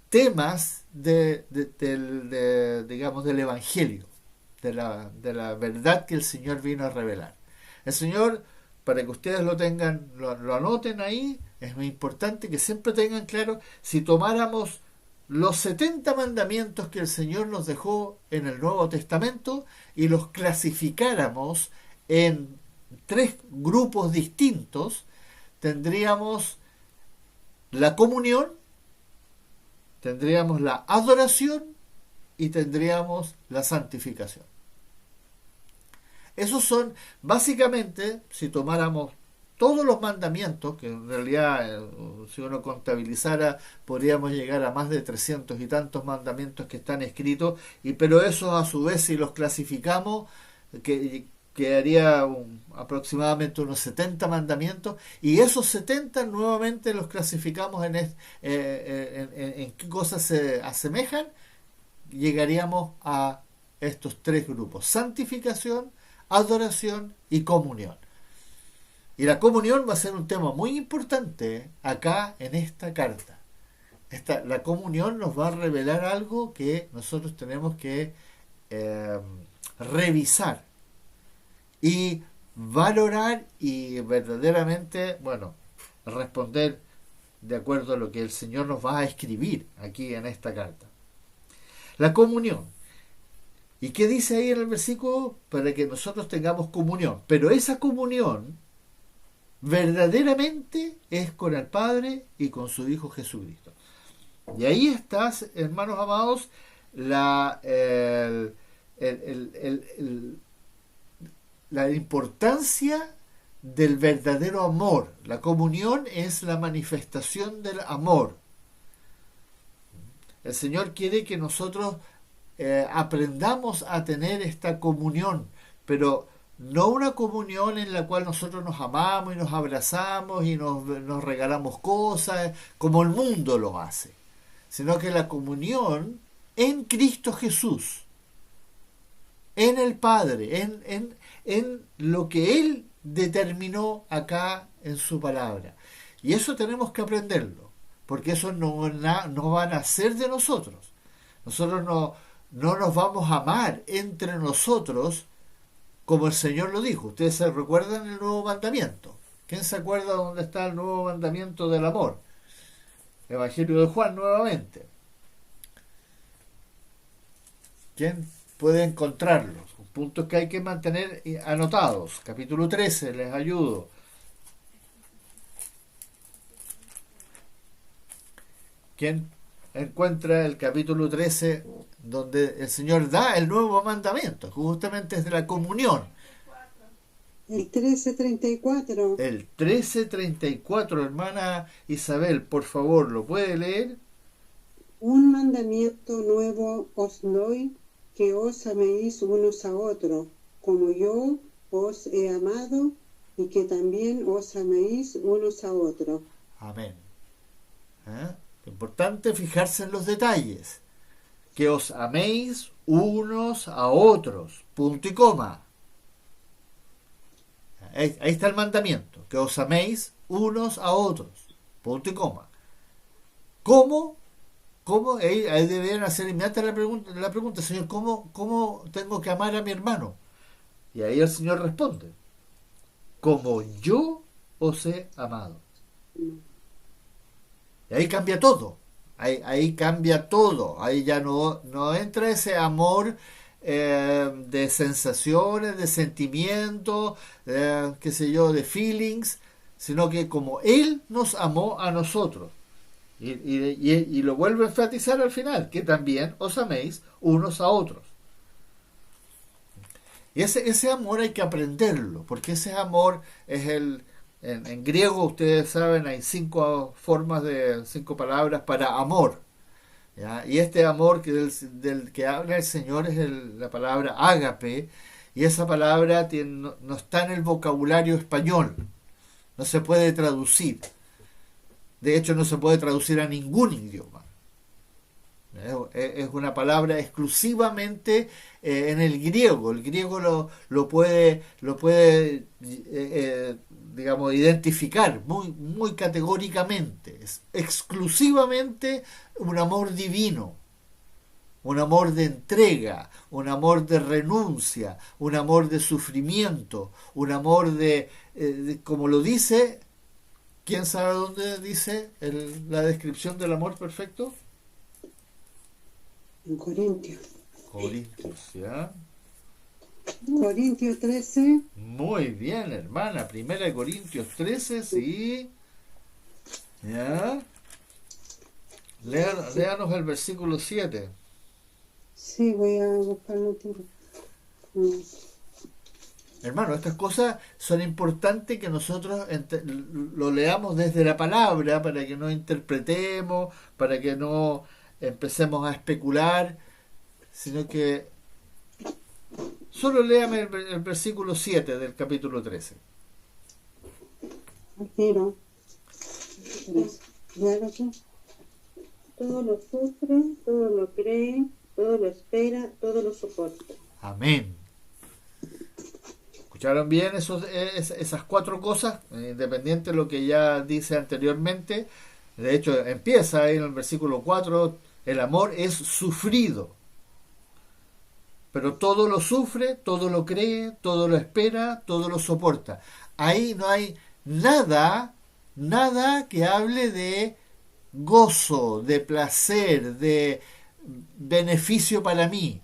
temas digamos, del Evangelio, de la verdad que el Señor vino a revelar. El Señor para que ustedes lo tengan, lo anoten ahí, es muy importante que siempre tengan claro, si tomáramos los 70 mandamientos que el Señor nos dejó en el Nuevo Testamento y los clasificáramos en 3 grupos distintos, tendríamos la comunión, tendríamos la adoración y tendríamos la santificación. Esos son, básicamente, si tomáramos todos los mandamientos, que en realidad, si uno contabilizara, podríamos llegar a más de 300 y tantos mandamientos que están escritos, pero esos a su vez, si los clasificamos, quedaría aproximadamente unos 70 mandamientos, y esos 70 nuevamente los clasificamos en qué cosas se asemejan, llegaríamos a estos 3 grupos: santificación, adoración y comunión. Y la comunión va a ser un tema muy importante acá en esta carta. La comunión nos va a revelar algo que nosotros tenemos que revisar y valorar y verdaderamente, responder de acuerdo a lo que el Señor nos va a escribir aquí en esta carta. La comunión. ¿Y qué dice ahí en el versículo? Para que nosotros tengamos comunión. Pero esa comunión verdaderamente es con el Padre y con su Hijo Jesucristo. Y ahí está, hermanos amados, la importancia del verdadero amor. La comunión es la manifestación del amor. El Señor quiere que nosotros aprendamos a tener esta comunión, pero no una comunión en la cual nosotros nos amamos y nos abrazamos y nos regalamos cosas como el mundo lo hace, sino que la comunión en Cristo Jesús, en el Padre, en lo que Él determinó acá en su palabra. Y eso tenemos que aprenderlo, porque eso no va a nacer de nosotros. Nosotros no nos vamos a amar entre nosotros como el Señor lo dijo. Ustedes se recuerdan el nuevo mandamiento. ¿Quién se acuerda dónde está el nuevo mandamiento del amor? Evangelio de Juan nuevamente. ¿Quién puede encontrarlos? Puntos que hay que mantener anotados. Capítulo 13, les ayudo. ¿Quién encuentra el capítulo 13 donde el Señor da el nuevo mandamiento? Justamente es de la comunión. El 13:34. El 13:34, hermana Isabel, por favor, ¿lo puede leer? Un mandamiento nuevo os doy, que os améis unos a otros, como yo os he amado, y que también os améis unos a otros. Amén. Importante fijarse en los detalles. Que os améis unos a otros. Punto y coma. Ahí está el mandamiento. Que os améis unos a otros. Punto y coma. ¿Cómo? Ahí deberían hacer inmediata la pregunta, Señor, ¿cómo tengo que amar a mi hermano? Y ahí el Señor responde: como yo os he amado. Y ahí cambia todo. Ahí cambia todo. Ahí ya no entra ese amor de sensaciones, de sentimientos, de feelings, sino que como Él nos amó a nosotros. Y lo vuelve a enfatizar al final, que también os améis unos a otros. Y ese amor hay que aprenderlo, porque ese amor es en griego, ustedes saben, hay 5 palabras para amor, ¿ya? Y este amor del que habla el Señor es la palabra ágape, y esa palabra no está en el vocabulario español, no se puede traducir. De hecho, no se puede traducir a ningún idioma. Es una palabra exclusivamente en el griego. El griego lo puede digamos, identificar muy categóricamente. Es exclusivamente un amor divino. un amor de entrega, un amor de renuncia, un amor de sufrimiento, un amor como lo dice, ¿quién sabe dónde dice la descripción del amor perfecto? En Corintios. Corintios, ¿ya? Corintios 13. Muy bien, hermana. 1 Corintios 13, sí. ¿Ya? Léanos el versículo 7. Sí, voy a buscarlo. Hermano, estas cosas son importantes que nosotros lo leamos desde la palabra para que no interpretemos, para que no empecemos a especular, sino que solo léame el versículo 7 del capítulo 13. Aquí no. Léalo. Todo lo sufre, todo lo cree, todo lo espera, todo lo soporta. Amén. ¿Escucharon bien esas 4 cosas? Independiente de lo que ya dice anteriormente. De hecho, empieza ahí en el versículo 4, el amor es sufrido. Pero todo lo sufre, todo lo cree, todo lo espera, todo lo soporta. Ahí no hay nada que hable de gozo, de placer, de beneficio para mí.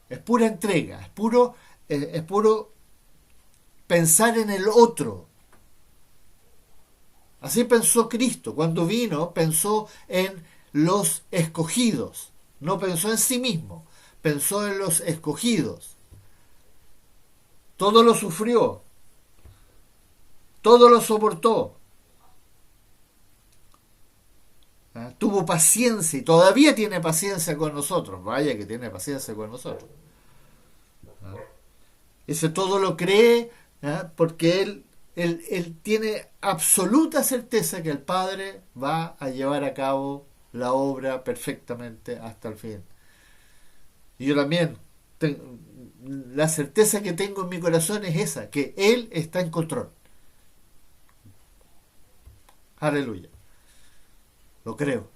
Es pura entrega, es puro pensar en el otro. Así pensó Cristo. Cuando vino, pensó en los escogidos. No pensó en sí mismo, pensó en los escogidos. Todo lo sufrió, todo lo soportó. Tuvo paciencia y todavía tiene paciencia con nosotros. Vaya que tiene paciencia con nosotros. Ese todo lo cree, porque él tiene absoluta certeza que el Padre va a llevar a cabo la obra perfectamente hasta el fin. Y yo también, la certeza que tengo en mi corazón es esa, que Él está en control. Aleluya. Lo creo.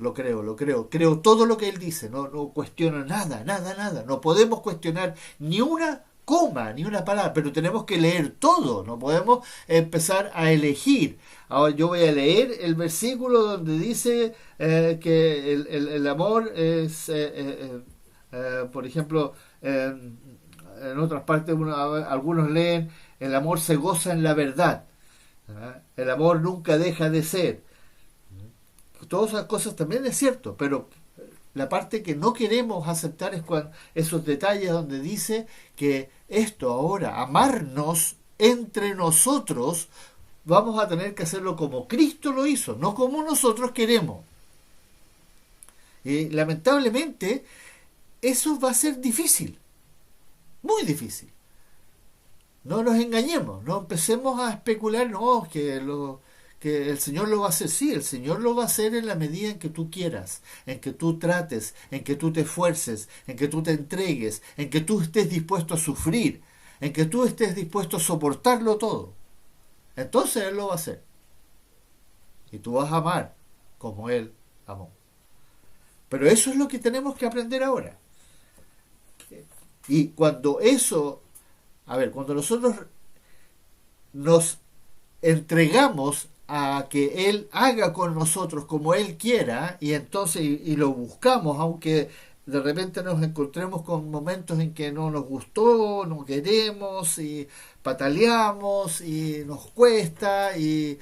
Creo todo lo que Él dice. No cuestiono nada. No podemos cuestionar ni una coma, ni una palabra, pero tenemos que leer todo. No podemos empezar a elegir. Ahora yo voy a leer el versículo donde dice que el amor es, por ejemplo, en otras partes algunos leen, el amor se goza en la verdad. El amor nunca deja de ser. Todas esas cosas también es cierto, pero la parte que no queremos aceptar es esos detalles donde dice que esto ahora, amarnos entre nosotros, vamos a tener que hacerlo como Cristo lo hizo, no como nosotros queremos. Y lamentablemente eso va a ser difícil, muy difícil. No nos engañemos, no empecemos a especular, no, que el Señor lo va a hacer. Sí, el Señor lo va a hacer en la medida en que tú quieras, en que tú trates, en que tú te esfuerces, en que tú te entregues, en que tú estés dispuesto a sufrir, en que tú estés dispuesto a soportarlo todo. Entonces Él lo va a hacer. Y tú vas a amar como Él amó. Pero eso es lo que tenemos que aprender ahora. Y cuando cuando nosotros nos entregamos a que Él haga con nosotros como Él quiera, y entonces y lo buscamos, aunque de repente nos encontremos con momentos en que no nos gustó, no queremos, y pataleamos, y nos cuesta, y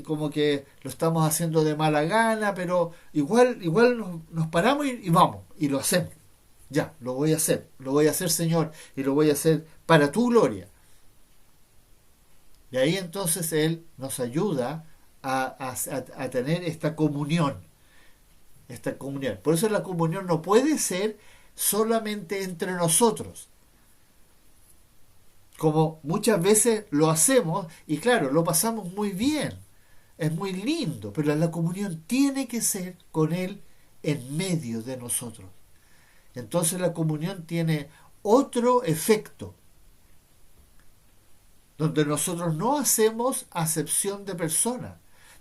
como que lo estamos haciendo de mala gana, pero igual nos paramos y vamos, y lo hacemos. Ya, lo voy a hacer, Señor, y lo voy a hacer para tu gloria. Y ahí entonces Él nos ayuda a tener esta comunión. Por eso la comunión no puede ser solamente entre nosotros, como muchas veces lo hacemos, y claro, lo pasamos muy bien, es muy lindo, pero la comunión tiene que ser con Él en medio de nosotros. Entonces la comunión tiene otro efecto, donde nosotros no hacemos acepción de personas,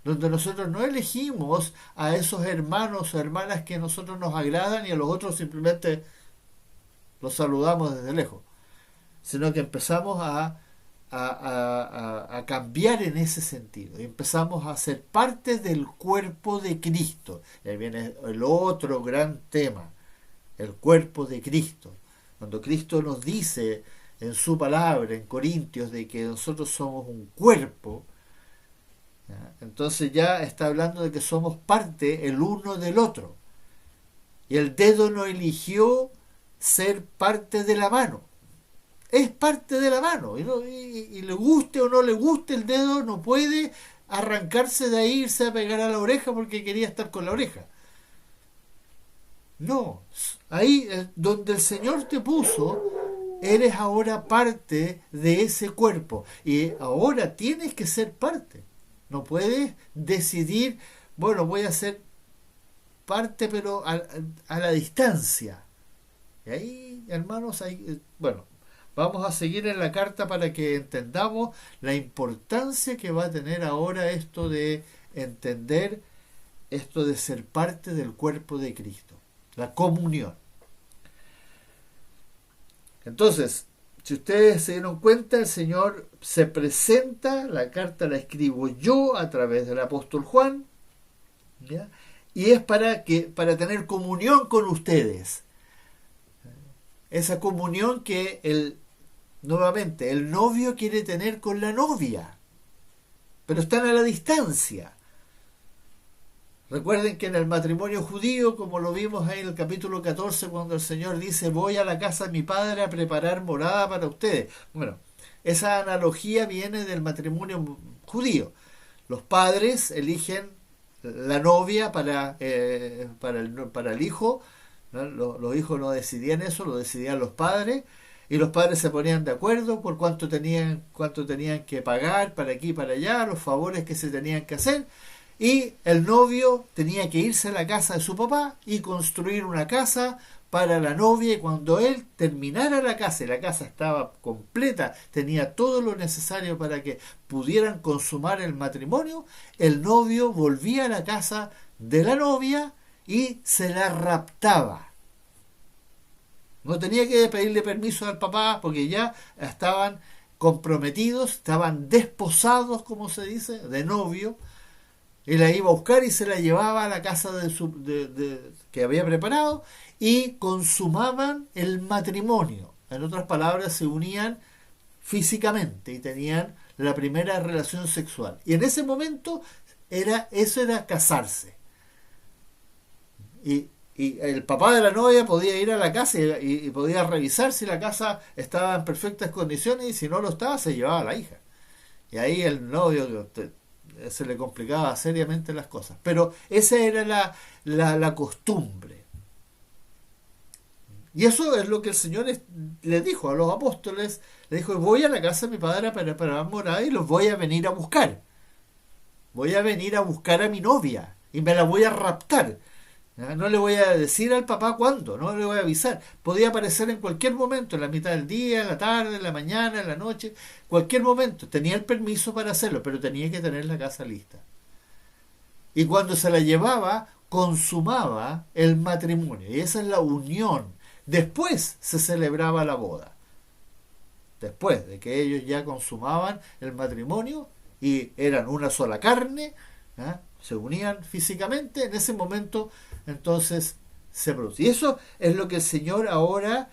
donde nosotros no elegimos a esos hermanos o hermanas que a nosotros nos agradan y a los otros simplemente los saludamos desde lejos, sino que empezamos a cambiar en ese sentido y empezamos a ser parte del cuerpo de Cristo. Y ahí viene el otro gran tema, el cuerpo de Cristo. Cuando Cristo nos dice en su palabra, en Corintios, de que nosotros somos un cuerpo, ¿ya? Entonces ya está hablando de que somos parte el uno del otro. Y el dedo no eligió ser parte de la mano. Es parte de la mano. Y le guste o no le guste, el dedo no puede arrancarse de ahí, irse a pegar a la oreja porque quería estar con la oreja. No. Ahí donde el Señor te puso, eres ahora parte de ese cuerpo. Y ahora tienes que ser parte. No puedes decidir, bueno, voy a ser parte pero a la distancia. Y ahí, hermanos, bueno, vamos a seguir en la carta para que entendamos la importancia que va a tener ahora esto de entender esto de ser parte del cuerpo de Cristo, la comunión. Entonces, si ustedes se dieron cuenta, el Señor se presenta, la carta la escribo yo a través del apóstol Juan, ¿ya? Y es para tener comunión con ustedes. Esa comunión que nuevamente el novio quiere tener con la novia, pero están a la distancia. Recuerden que en el matrimonio judío, como lo vimos ahí en el capítulo 14, cuando el Señor dice, voy a la casa de mi padre a preparar morada para ustedes. Bueno, esa analogía viene del matrimonio judío. Los padres eligen la novia para el hijo, ¿no? Los hijos no decidían eso, lo decidían los padres, y los padres se ponían de acuerdo por cuánto tenían que pagar para aquí y para allá, los favores que se tenían que hacer, y el novio tenía que irse a la casa de su papá y construir una casa para la novia, y cuando él terminara la casa y la casa estaba completa, tenía todo lo necesario para que pudieran consumar el matrimonio, el novio volvía a la casa de la novia y se la raptaba. No tenía que pedirle permiso al papá porque ya estaban comprometidos, estaban desposados, como se dice, de novio. Él la iba a buscar y se la llevaba a la casa que había preparado y consumaban el matrimonio. En otras palabras, se unían físicamente y tenían la primera relación sexual. Y en ese momento eso era casarse. Y el papá de la novia podía ir a la casa y podía revisar si la casa estaba en perfectas condiciones, y si no lo estaba, se llevaba a la hija. Y ahí el novio se le complicaba seriamente las cosas. Pero esa era la costumbre. Y eso es lo que el Señor le dijo a los apóstoles. Le dijo, voy a la casa de mi padre para preparar morada y los voy a venir a buscar. Voy a venir a buscar a mi novia y me la voy a raptar. No le voy a decir al papá cuándo, no le voy a avisar. Podía aparecer en cualquier momento, en la mitad del día, en la tarde, en la mañana, en la noche, cualquier momento. Tenía el permiso para hacerlo, pero tenía que tener la casa lista. Y cuando se la llevaba, consumaba el matrimonio. Y esa es la unión. Después se celebraba la boda. Después de que ellos ya consumaban el matrimonio y eran una sola carne, se unían físicamente, en ese momento entonces se produce. Y eso es lo que el Señor ahora,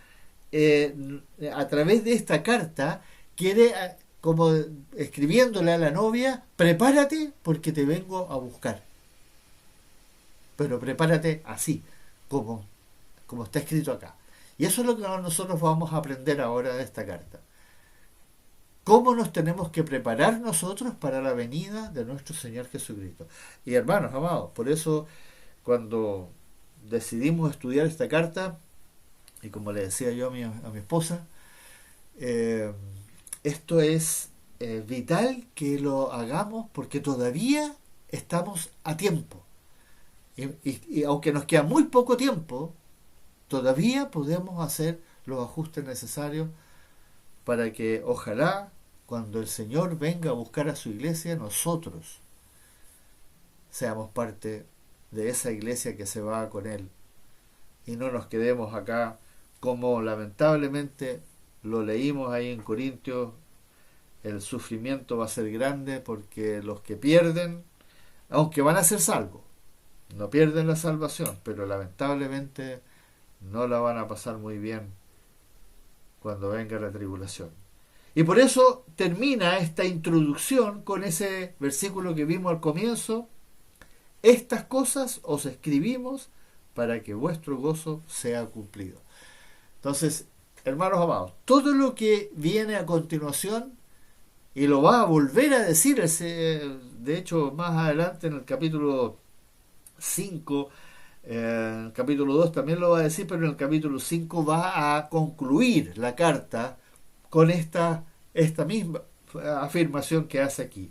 a través de esta carta, quiere, como escribiéndole a la novia, prepárate porque te vengo a buscar. Pero prepárate así, como está escrito acá. Y eso es lo que nosotros vamos a aprender ahora de esta carta. ¿Cómo nos tenemos que preparar nosotros para la venida de nuestro Señor Jesucristo? Y hermanos, amados, por eso cuando decidimos estudiar esta carta, y como le decía yo a mi esposa, esto es vital que lo hagamos porque todavía estamos a tiempo. Y aunque nos queda muy poco tiempo, todavía podemos hacer los ajustes necesarios para que ojalá cuando el Señor venga a buscar a su iglesia, nosotros seamos parte de esa iglesia que se va con Él y no nos quedemos acá como lamentablemente lo leímos ahí en Corintios. El sufrimiento va a ser grande porque los que pierden, aunque van a ser salvos, no pierden la salvación, pero lamentablemente no la van a pasar muy bien cuando venga la tribulación. Y por eso termina esta introducción con ese versículo que vimos al comienzo: estas cosas os escribimos para que vuestro gozo sea cumplido. Entonces, hermanos amados, todo lo que viene a continuación, y lo va a volver a decir, de hecho más adelante en el capítulo 5, en el capítulo 2 también lo va a decir, pero en el capítulo 5 va a concluir la carta con esta misma afirmación que hace aquí.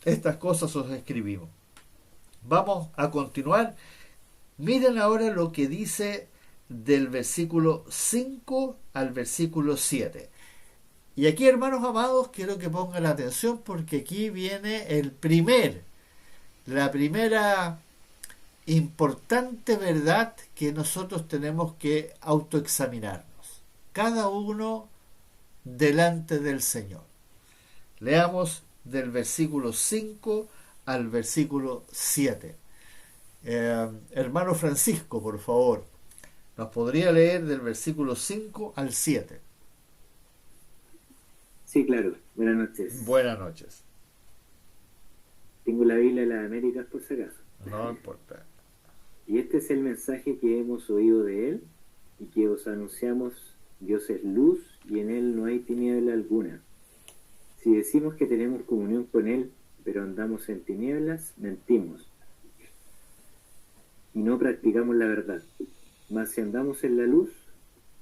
Estas cosas os escribimos. Vamos a continuar. Miren ahora lo que dice del versículo 5 al versículo 7. Y aquí, hermanos amados, quiero que pongan atención porque aquí viene la primera importante verdad que nosotros tenemos que autoexaminarnos, cada uno delante del Señor. Leamos del versículo 5 al versículo 7. Hermano Francisco, por favor, ¿nos podría leer del versículo 5 al 7? Sí, claro. Buenas noches. Buenas noches. Tengo la Biblia de las Américas por si acaso. No importa. Y este es el mensaje que hemos oído de Él y que os anunciamos: Dios es luz y en Él no hay tiniebla alguna. Si decimos que tenemos comunión con Él, pero andamos en tinieblas, mentimos y no practicamos la verdad. Mas si andamos en la luz,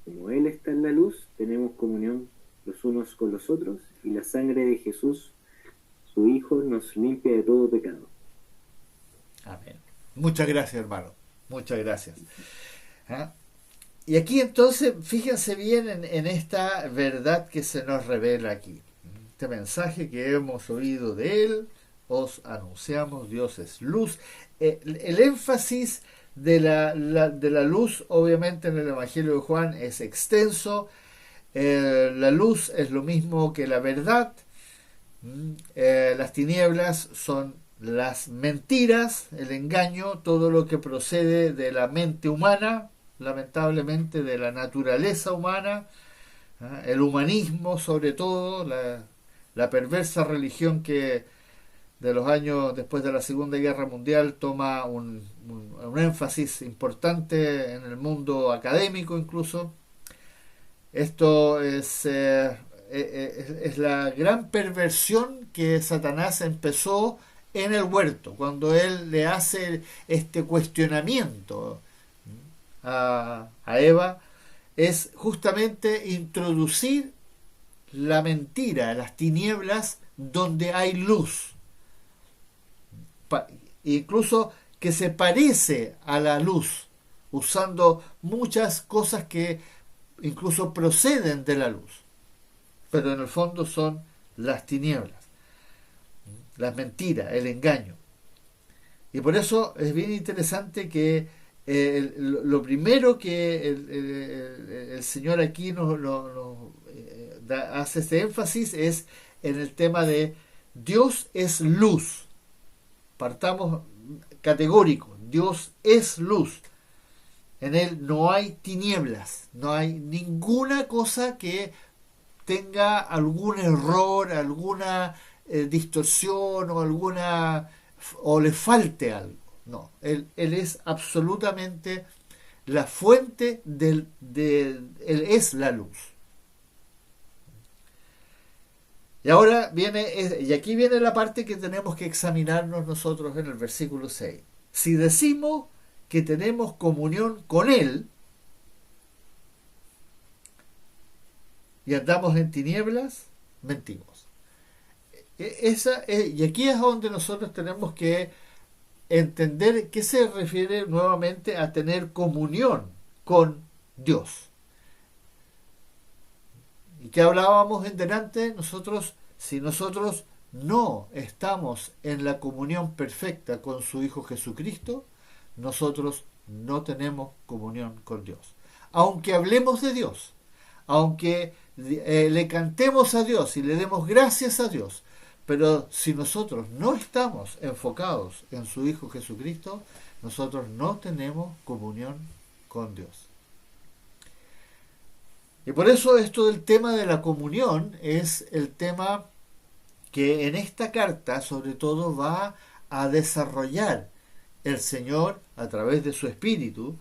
como Él está en la luz, tenemos comunión los unos con los otros, y la sangre de Jesús, su Hijo, nos limpia de todo pecado. Amén. Muchas gracias, hermano. Muchas gracias. ¿Ah? Y aquí entonces, fíjense bien en esta verdad que se nos revela aquí. Este mensaje que hemos oído de Él, os anunciamos: Dios es luz. El énfasis de la luz, obviamente, en el Evangelio de Juan es extenso. La luz es lo mismo que la verdad. Las tinieblas son las mentiras, el engaño, todo lo que procede de la mente humana, lamentablemente de la naturaleza humana, el humanismo sobre todo, la perversa religión que de los años después de la Segunda Guerra Mundial toma un énfasis importante en el mundo académico incluso. Esto es la gran perversión que Satanás empezó en el huerto, cuando él le hace este cuestionamiento a Eva, es justamente introducir la mentira, las tinieblas, donde hay luz, incluso que se parece a la luz, usando muchas cosas que incluso proceden de la luz, pero en el fondo son las tinieblas, las mentiras, el engaño. Y por eso es bien interesante que lo primero que el Señor aquí hace este énfasis es en el tema de Dios es luz. Partamos categórico: Dios es luz. En Él no hay tinieblas, no hay ninguna cosa que tenga algún error, alguna distorsión o le falte algo. No, Él es absolutamente la fuente Él es la luz. Y ahora aquí viene la parte que tenemos que examinarnos nosotros en el versículo 6. Si decimos que tenemos comunión con Él y andamos en tinieblas, mentimos. Y aquí es donde nosotros tenemos que entender qué se refiere nuevamente a tener comunión con Dios. ¿Y qué hablábamos en delante? Si nosotros no estamos en la comunión perfecta con su Hijo Jesucristo, nosotros no tenemos comunión con Dios. Aunque hablemos de Dios, aunque le cantemos a Dios y le demos gracias a Dios, pero si nosotros no estamos enfocados en su Hijo Jesucristo, nosotros no tenemos comunión con Dios. Y por eso esto del tema de la comunión es el tema que en esta carta sobre todo va a desarrollar el Señor a través de su Espíritu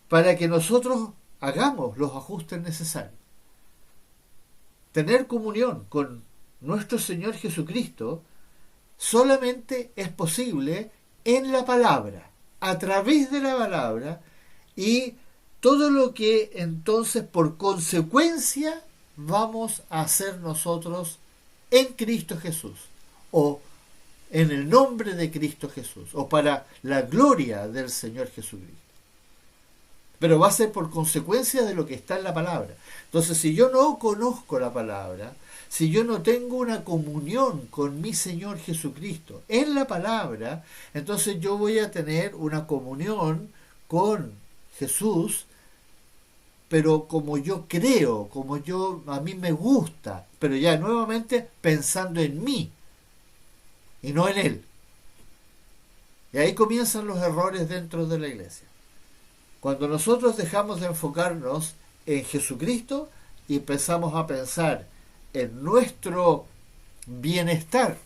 para que nosotros hagamos los ajustes necesarios. Tener comunión con nuestro Señor Jesucristo solamente es posible en la palabra, a través de la palabra, y todo lo que entonces por consecuencia vamos a hacer nosotros en Cristo Jesús, o en el nombre de Cristo Jesús, o para la gloria del Señor Jesucristo. Pero va a ser por consecuencia de lo que está en la palabra. Entonces, si yo no conozco la palabra, si yo no tengo una comunión con mi Señor Jesucristo en la palabra, entonces yo voy a tener una comunión con Jesús, pero como yo creo, como a mí me gusta, pero ya nuevamente pensando en mí y no en Él. Y ahí comienzan los errores dentro de la iglesia. Cuando nosotros dejamos de enfocarnos en Jesucristo y empezamos a pensar en nuestro bienestar,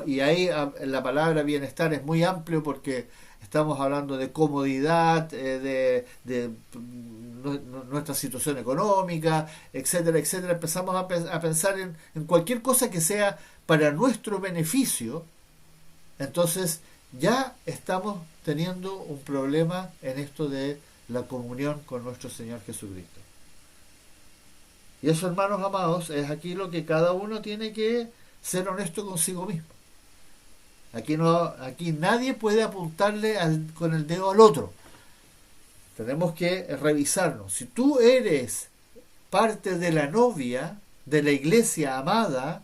y ahí la palabra bienestar es muy amplio porque estamos hablando de comodidad, de nuestra situación económica, etcétera, etcétera. Empezamos a pensar en cualquier cosa que sea para nuestro beneficio. Entonces ya estamos teniendo un problema en esto de la comunión con nuestro Señor Jesucristo. Y eso, hermanos amados, es aquí lo que cada uno tiene que ser honesto consigo mismo. Aquí nadie puede apuntarle con el dedo al otro. Tenemos que revisarnos. Si tú eres parte de la novia, de la iglesia amada,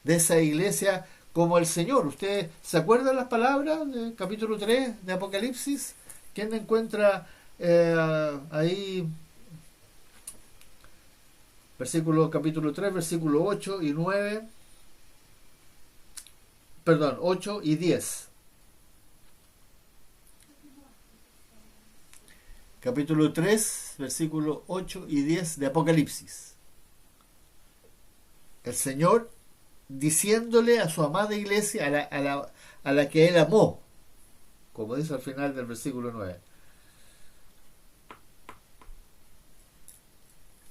de esa iglesia como el Señor. ¿Ustedes se acuerdan las palabras del capítulo 3 de Apocalipsis? ¿Quién encuentra ahí? Capítulo 3, versículo 8 y 9. Perdón, 8 y 10. Capítulo 3, versículo 8 y 10 de Apocalipsis. El Señor diciéndole a su amada iglesia, a la que Él amó, como dice al final del versículo 9.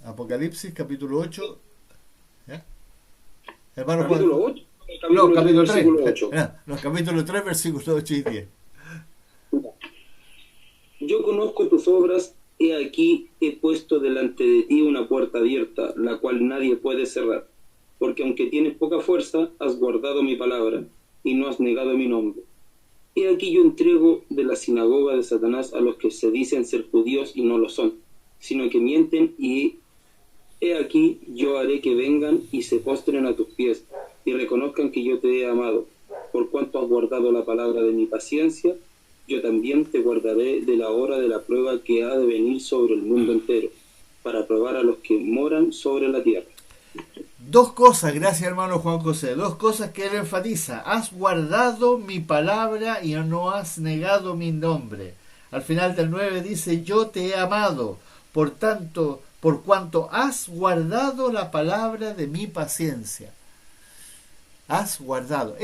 Apocalipsis, capítulo 8. ¿Eh? Hermano, capítulo 8. No, capítulo 3. Versículo 8. No, capítulo 3, versículos 8 y 10. Yo conozco tus obras, he aquí he puesto delante de ti una puerta abierta, la cual nadie puede cerrar, porque aunque tienes poca fuerza, has guardado mi palabra, y no has negado mi nombre. He aquí yo entrego de la sinagoga de Satanás a los que se dicen ser judíos y no lo son, sino que mienten, y he aquí yo haré que vengan y se postren a tus pies, y reconozcan que yo te he amado. Por cuanto has guardado la palabra de mi paciencia, yo también te guardaré de la hora de la prueba que ha de venir sobre el mundo entero, para probar a los que moran sobre la tierra. Dos cosas, gracias hermano Juan José, dos cosas que él enfatiza. Has guardado mi palabra y no has negado mi nombre. Al final del 9 dice, yo te he amado, por tanto, por cuanto has guardado la palabra de mi paciencia. Has guardado.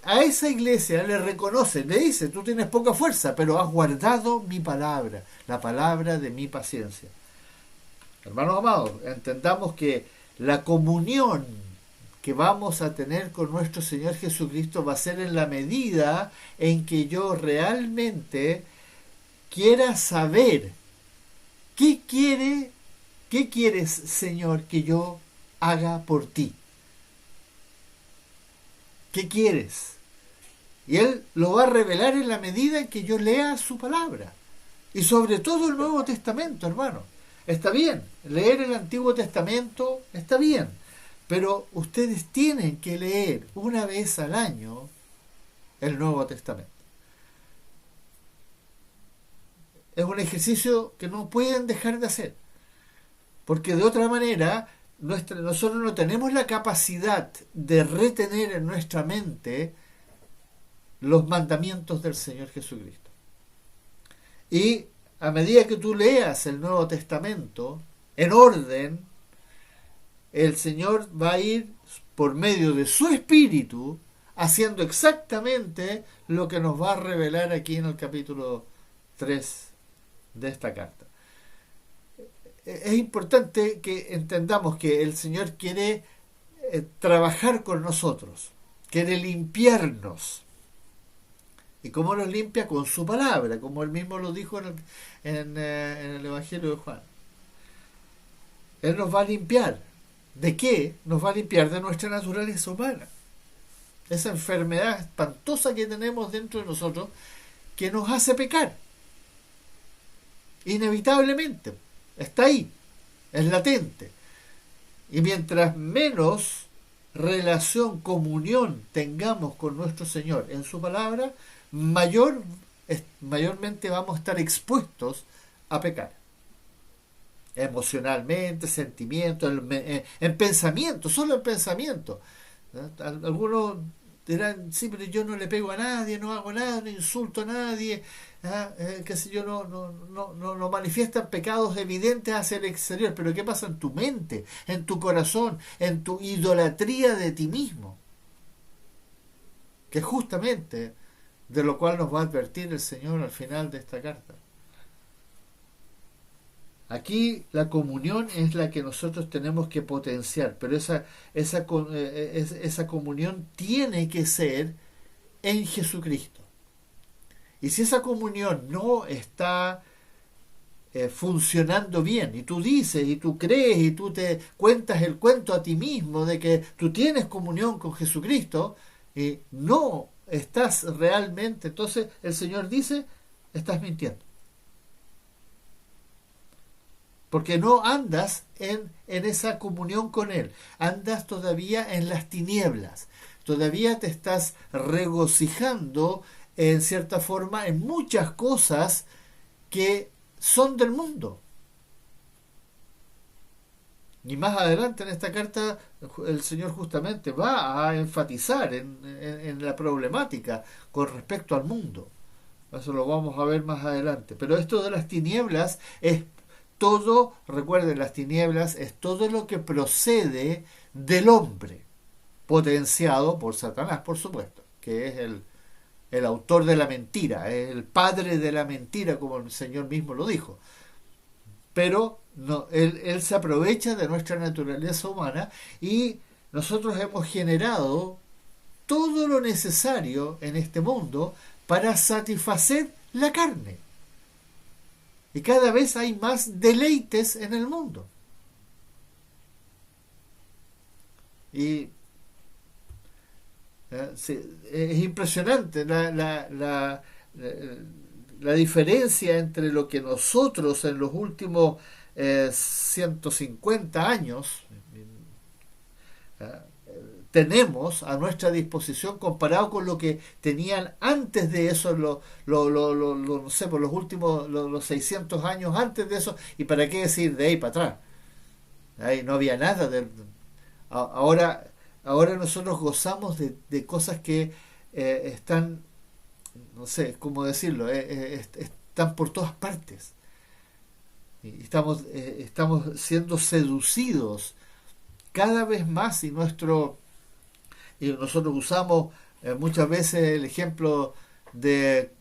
A esa iglesia le reconoce, le dice, tú tienes poca fuerza, pero has guardado mi palabra, la palabra de mi paciencia. Hermanos amados, entendamos que la comunión que vamos a tener con nuestro Señor Jesucristo va a ser en la medida en que yo realmente quiera saber qué quieres, Señor, que yo haga por ti. ¿Qué quieres? Y Él lo va a revelar en la medida en que yo lea su palabra. Y sobre todo el Nuevo Testamento, hermano. Está bien, leer el Antiguo Testamento está bien, Pero ustedes tienen que leer una vez al año el Nuevo Testamento. Es un ejercicio que no pueden dejar de hacer, porque de otra manera nosotros no tenemos la capacidad de retener en nuestra mente los mandamientos del Señor Jesucristo. Y a medida que tú leas el Nuevo Testamento en orden, el Señor va a ir por medio de su Espíritu haciendo exactamente lo que nos va a revelar aquí en el capítulo 3 de esta carta. Es importante que entendamos que el Señor quiere trabajar con nosotros, quiere limpiarnos. ¿Y cómo nos limpia? Con su palabra, como él mismo lo dijo en el Evangelio de Juan. Él nos va a limpiar. ¿De qué? Nos va a limpiar de nuestra naturaleza humana. Esa enfermedad espantosa que tenemos dentro de nosotros que nos hace pecar. Inevitablemente. Está ahí. Es latente. Y mientras menos relación, comunión tengamos con nuestro Señor en su palabra, mayormente vamos a estar expuestos a pecar. Emocionalmente, sentimientos, en pensamiento, solo en pensamiento. Algunos dirán, sí, pero yo no le pego a nadie, no hago nada, no insulto a nadie, qué sé yo, no manifiestan pecados evidentes hacia el exterior. Pero ¿qué pasa en tu mente, en tu corazón, en tu idolatría de ti mismo? Que justamente de lo cual nos va a advertir el Señor al final de esta carta. Aquí la comunión es la que nosotros tenemos que potenciar, pero esa comunión tiene que ser en Jesucristo. Y si esa comunión no está funcionando bien, y tú dices, y tú crees, y tú te cuentas el cuento a ti mismo de que tú tienes comunión con Jesucristo, y no estás realmente, entonces el Señor dice, estás mintiendo. Porque no andas en esa comunión con Él. Andas todavía en las tinieblas. Todavía te estás regocijando, en cierta forma, en muchas cosas que son del mundo. Y más adelante en esta carta, el Señor justamente va a enfatizar en la problemática con respecto al mundo. Eso lo vamos a ver más adelante. Pero esto de las tinieblas es todo, recuerden, las tinieblas es todo lo que procede del hombre, potenciado por Satanás, por supuesto, que es el autor de la mentira, es el padre de la mentira, como el Señor mismo lo dijo. Pero no, él se aprovecha de nuestra naturaleza humana y nosotros hemos generado todo lo necesario en este mundo para satisfacer la carne. Y cada vez hay más deleites en el mundo. Y es impresionante la diferencia entre lo que nosotros en los últimos 150 años tenemos a nuestra disposición comparado con lo que tenían antes de eso, no sé, por los últimos los 600 años antes de eso, y para qué decir de ahí para atrás. Ahí no había nada. Ahora nosotros gozamos de cosas que están, no sé cómo decirlo, están por todas partes. Y estamos siendo seducidos cada vez más y nosotros usamos muchas veces el ejemplo de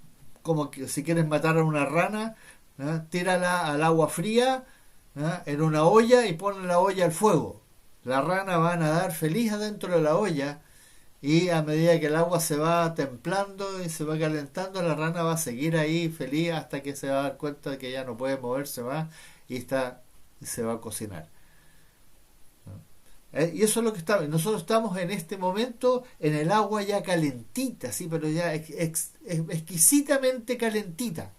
como que si quieres matar a una rana, tírala al agua fría en una olla y pon la olla al fuego. La rana va a nadar feliz adentro de la olla y a medida que el agua se va templando y se va calentando, la rana va a seguir ahí feliz hasta que se va a dar cuenta de que ya no puede moverse más y se va a cocinar. Y eso es lo que estamos. Nosotros estamos en este momento en el agua ya calentita, sí, pero ya exquisitamente calentita.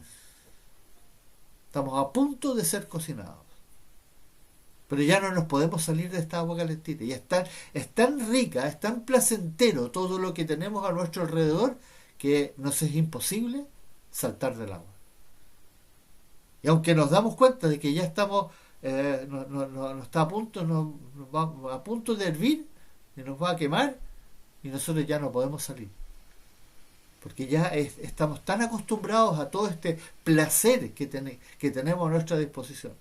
Estamos a punto de ser cocinados. pero ya no nos podemos salir de esta agua calentita. Y es tan rica, es tan placentero todo lo que tenemos a nuestro alrededor que nos es imposible saltar del agua. Y aunque nos damos cuenta de que ya estamos, no está a punto, nos va a punto de hervir y nos va a quemar, y nosotros ya no podemos salir. Porque ya estamos tan acostumbrados a todo este placer que tenemos a nuestra disposición.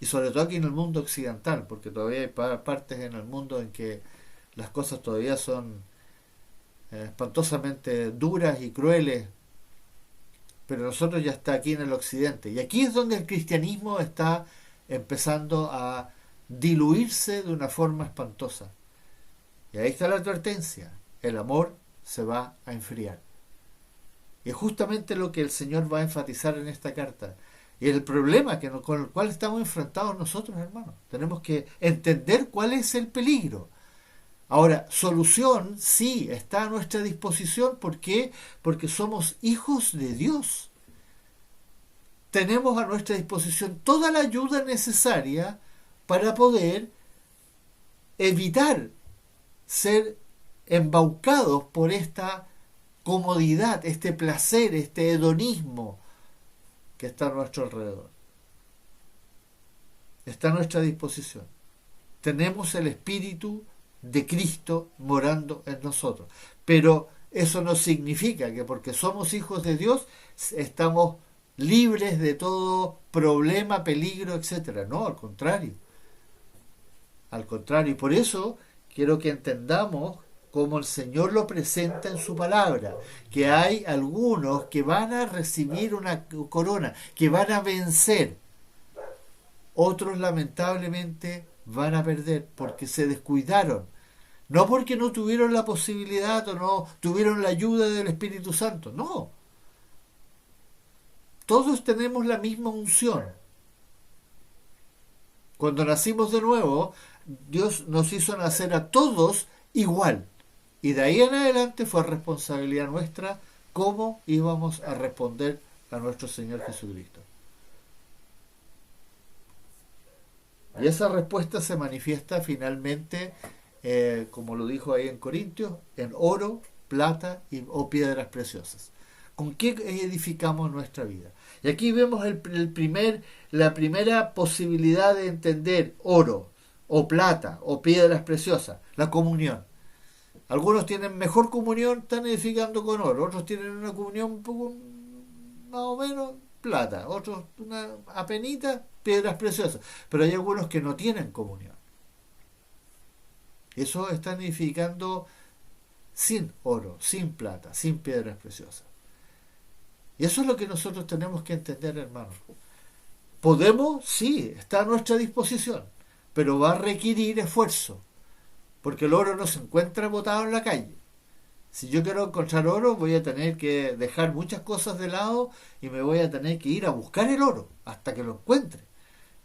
Y sobre todo aquí en el mundo occidental, porque todavía hay partes en el mundo en que las cosas todavía son espantosamente duras y crueles, pero nosotros ya está aquí en el occidente. Y aquí es donde el cristianismo está empezando a diluirse de una forma espantosa. Y ahí está la advertencia: el amor se va a enfriar. Y es justamente lo que el Señor va a enfatizar en esta carta. Y el problema con el cual estamos enfrentados nosotros, hermanos. Tenemos que entender cuál es el peligro. Ahora, solución sí está a nuestra disposición. ¿Por qué? Porque somos hijos de Dios. Tenemos a nuestra disposición toda la ayuda necesaria para poder evitar ser embaucados por esta comodidad, este placer, este hedonismo que está a nuestro alrededor. Está a nuestra disposición. Tenemos el Espíritu de Cristo morando en nosotros. Pero eso no significa que porque somos hijos de Dios estamos libres de todo problema, peligro, etcétera. No, al contrario. Al contrario. Y por eso quiero que entendamos como el Señor lo presenta en su palabra, que hay algunos que van a recibir una corona, que van a vencer. Otros lamentablemente van a perder porque se descuidaron. No porque no tuvieron la posibilidad o no tuvieron la ayuda del Espíritu Santo, no. Todos tenemos la misma unción. Cuando nacimos de nuevo, Dios nos hizo nacer a todos igual. Y de ahí en adelante fue responsabilidad nuestra cómo íbamos a responder a nuestro Señor Jesucristo. Y esa respuesta se manifiesta finalmente, como lo dijo ahí en Corintios, en oro, plata o piedras preciosas. ¿Con qué edificamos nuestra vida? Y aquí vemos la primera posibilidad de entender oro, o plata, o piedras preciosas, la comunión. Algunos tienen mejor comunión, están edificando con oro. Otros tienen una comunión un poco más o menos plata. Otros una apenita, piedras preciosas. Pero hay algunos que no tienen comunión. Eso están edificando sin oro, sin plata, sin piedras preciosas. Y eso es lo que nosotros tenemos que entender, hermanos. Podemos, sí, está a nuestra disposición, pero va a requerir esfuerzo. Porque el oro no se encuentra botado en la calle. Si yo quiero encontrar oro, voy a tener que dejar muchas cosas de lado y me voy a tener que ir a buscar el oro hasta que lo encuentre.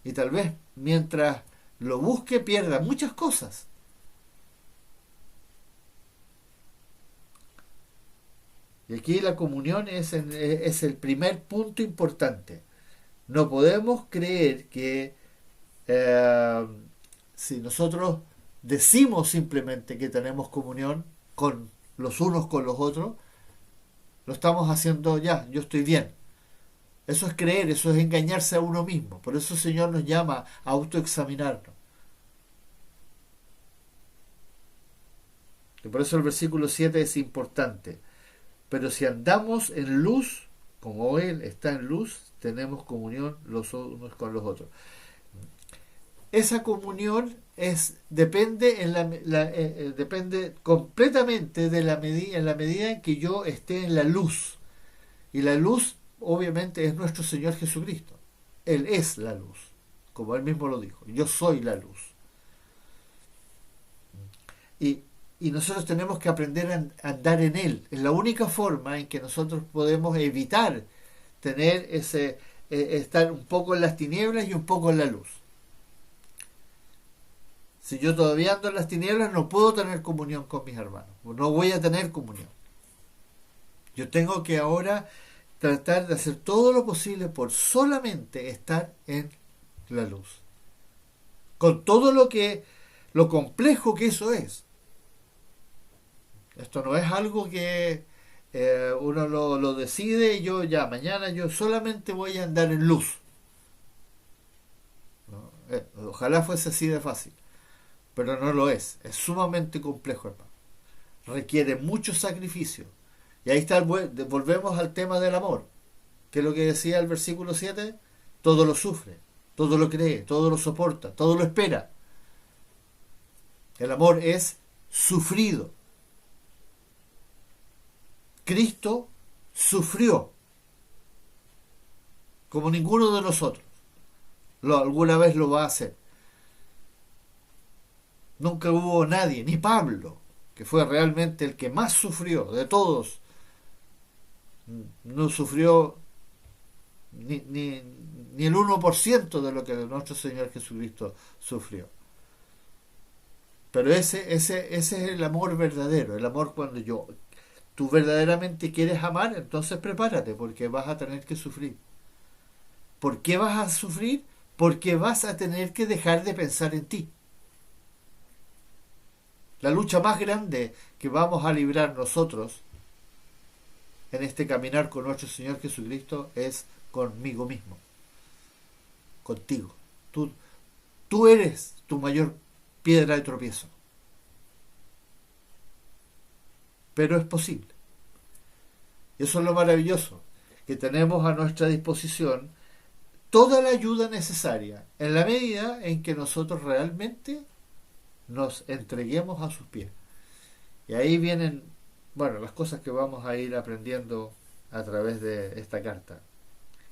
Y tal vez mientras lo busque pierda muchas cosas. Y aquí la comunión es el primer punto importante. No podemos creer que si nosotros decimos simplemente que tenemos comunión con los unos con los otros, lo estamos haciendo ya, yo estoy bien. Eso es creer, eso es engañarse a uno mismo. Por eso el Señor nos llama a autoexaminarnos. Y por eso el versículo 7 es importante. Pero si andamos en luz, como Él está en luz, tenemos comunión los unos con los otros. Esa comunión depende completamente en la medida en que yo esté en la luz. Y la luz, obviamente, es nuestro Señor Jesucristo. Él es la luz, como Él mismo lo dijo. Yo soy la luz. Y nosotros tenemos que aprender a andar en Él. Es la única forma en que nosotros podemos evitar tener estar un poco en las tinieblas y un poco en la luz. Si yo todavía ando en las tinieblas, no puedo tener comunión con mis hermanos. No voy a tener comunión. Yo tengo que ahora tratar de hacer todo lo posible por solamente estar en la luz. con todo lo complejo que eso es. Esto no es algo que uno lo decide y yo ya, mañana yo solamente voy a andar en luz. ¿No? Ojalá fuese así de fácil, pero no lo es sumamente complejo, hermano. Requiere mucho sacrificio. Y ahí está, volvemos al tema del amor, que es lo que decía el versículo 7, todo lo sufre, todo lo cree, todo lo soporta, todo lo espera. El amor es sufrido. Cristo sufrió como ninguno de nosotros alguna vez lo va a hacer. Nunca hubo nadie, ni Pablo, que fue realmente el que más sufrió de todos, no sufrió ni el 1% de lo que nuestro Señor Jesucristo sufrió. Pero ese es el amor verdadero, el amor cuando tú verdaderamente quieres amar, entonces prepárate, porque vas a tener que sufrir. ¿Por qué vas a sufrir? Porque vas a tener que dejar de pensar en ti. La lucha más grande que vamos a librar nosotros en este caminar con nuestro Señor Jesucristo es conmigo mismo, contigo. Tú eres tu mayor piedra de tropiezo. Pero es posible. Y eso es lo maravilloso, que tenemos a nuestra disposición toda la ayuda necesaria en la medida en que nosotros realmente nos entreguemos a sus pies. Y ahí vienen, las cosas que vamos a ir aprendiendo a través de esta carta,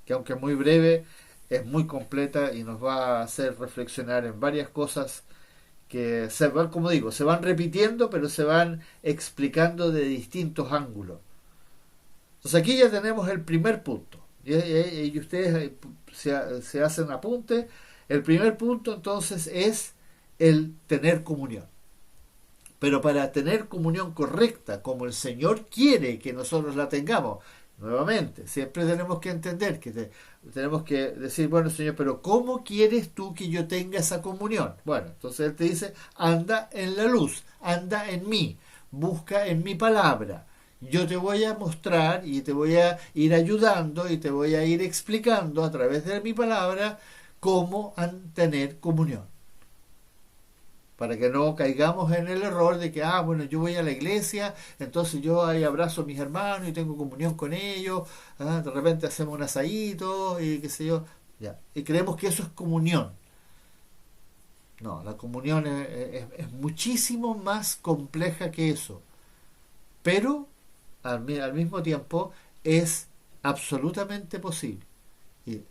que aunque es muy breve, es muy completa y nos va a hacer reflexionar en varias cosas que se van, como digo, se van repitiendo, pero se van explicando de distintos ángulos. Entonces aquí ya tenemos el primer punto. Y ustedes se hacen apunte. El primer punto entonces es el tener comunión. Pero para tener comunión correcta, como el Señor quiere que nosotros la tengamos, nuevamente, siempre tenemos que entender que tenemos que decir, bueno, Señor, pero ¿cómo quieres tú que yo tenga esa comunión? Bueno, entonces Él te dice, anda en la luz, anda en mí, busca en mi palabra. Yo te voy a mostrar y te voy a ir ayudando y te voy a ir explicando a través de mi palabra cómo tener comunión. Para que no caigamos en el error de que, yo voy a la iglesia, entonces yo ahí abrazo a mis hermanos y tengo comunión con ellos, de repente hacemos un asadito y qué sé yo, ya. Y creemos que eso es comunión. No, la comunión es muchísimo más compleja que eso. Pero al mismo tiempo es absolutamente posible. Y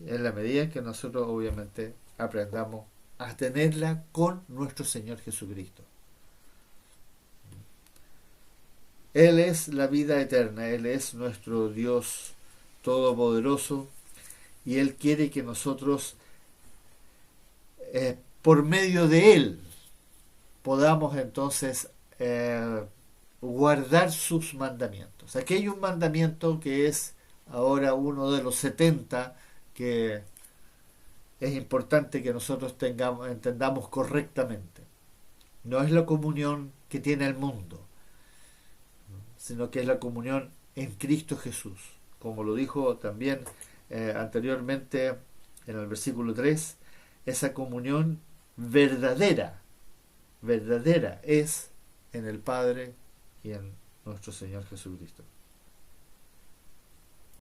en la medida en que nosotros obviamente aprendamos a tenerla con nuestro Señor Jesucristo. Él es la vida eterna, Él es nuestro Dios todopoderoso y Él quiere que nosotros por medio de Él podamos entonces guardar sus mandamientos. Aquí hay un mandamiento que es ahora uno de los 70 que es importante que nosotros entendamos correctamente. No es la comunión que tiene el mundo, sino que es la comunión en Cristo Jesús. Como lo dijo también anteriormente en el versículo 3, esa comunión verdadera es en el Padre y en nuestro Señor Jesucristo.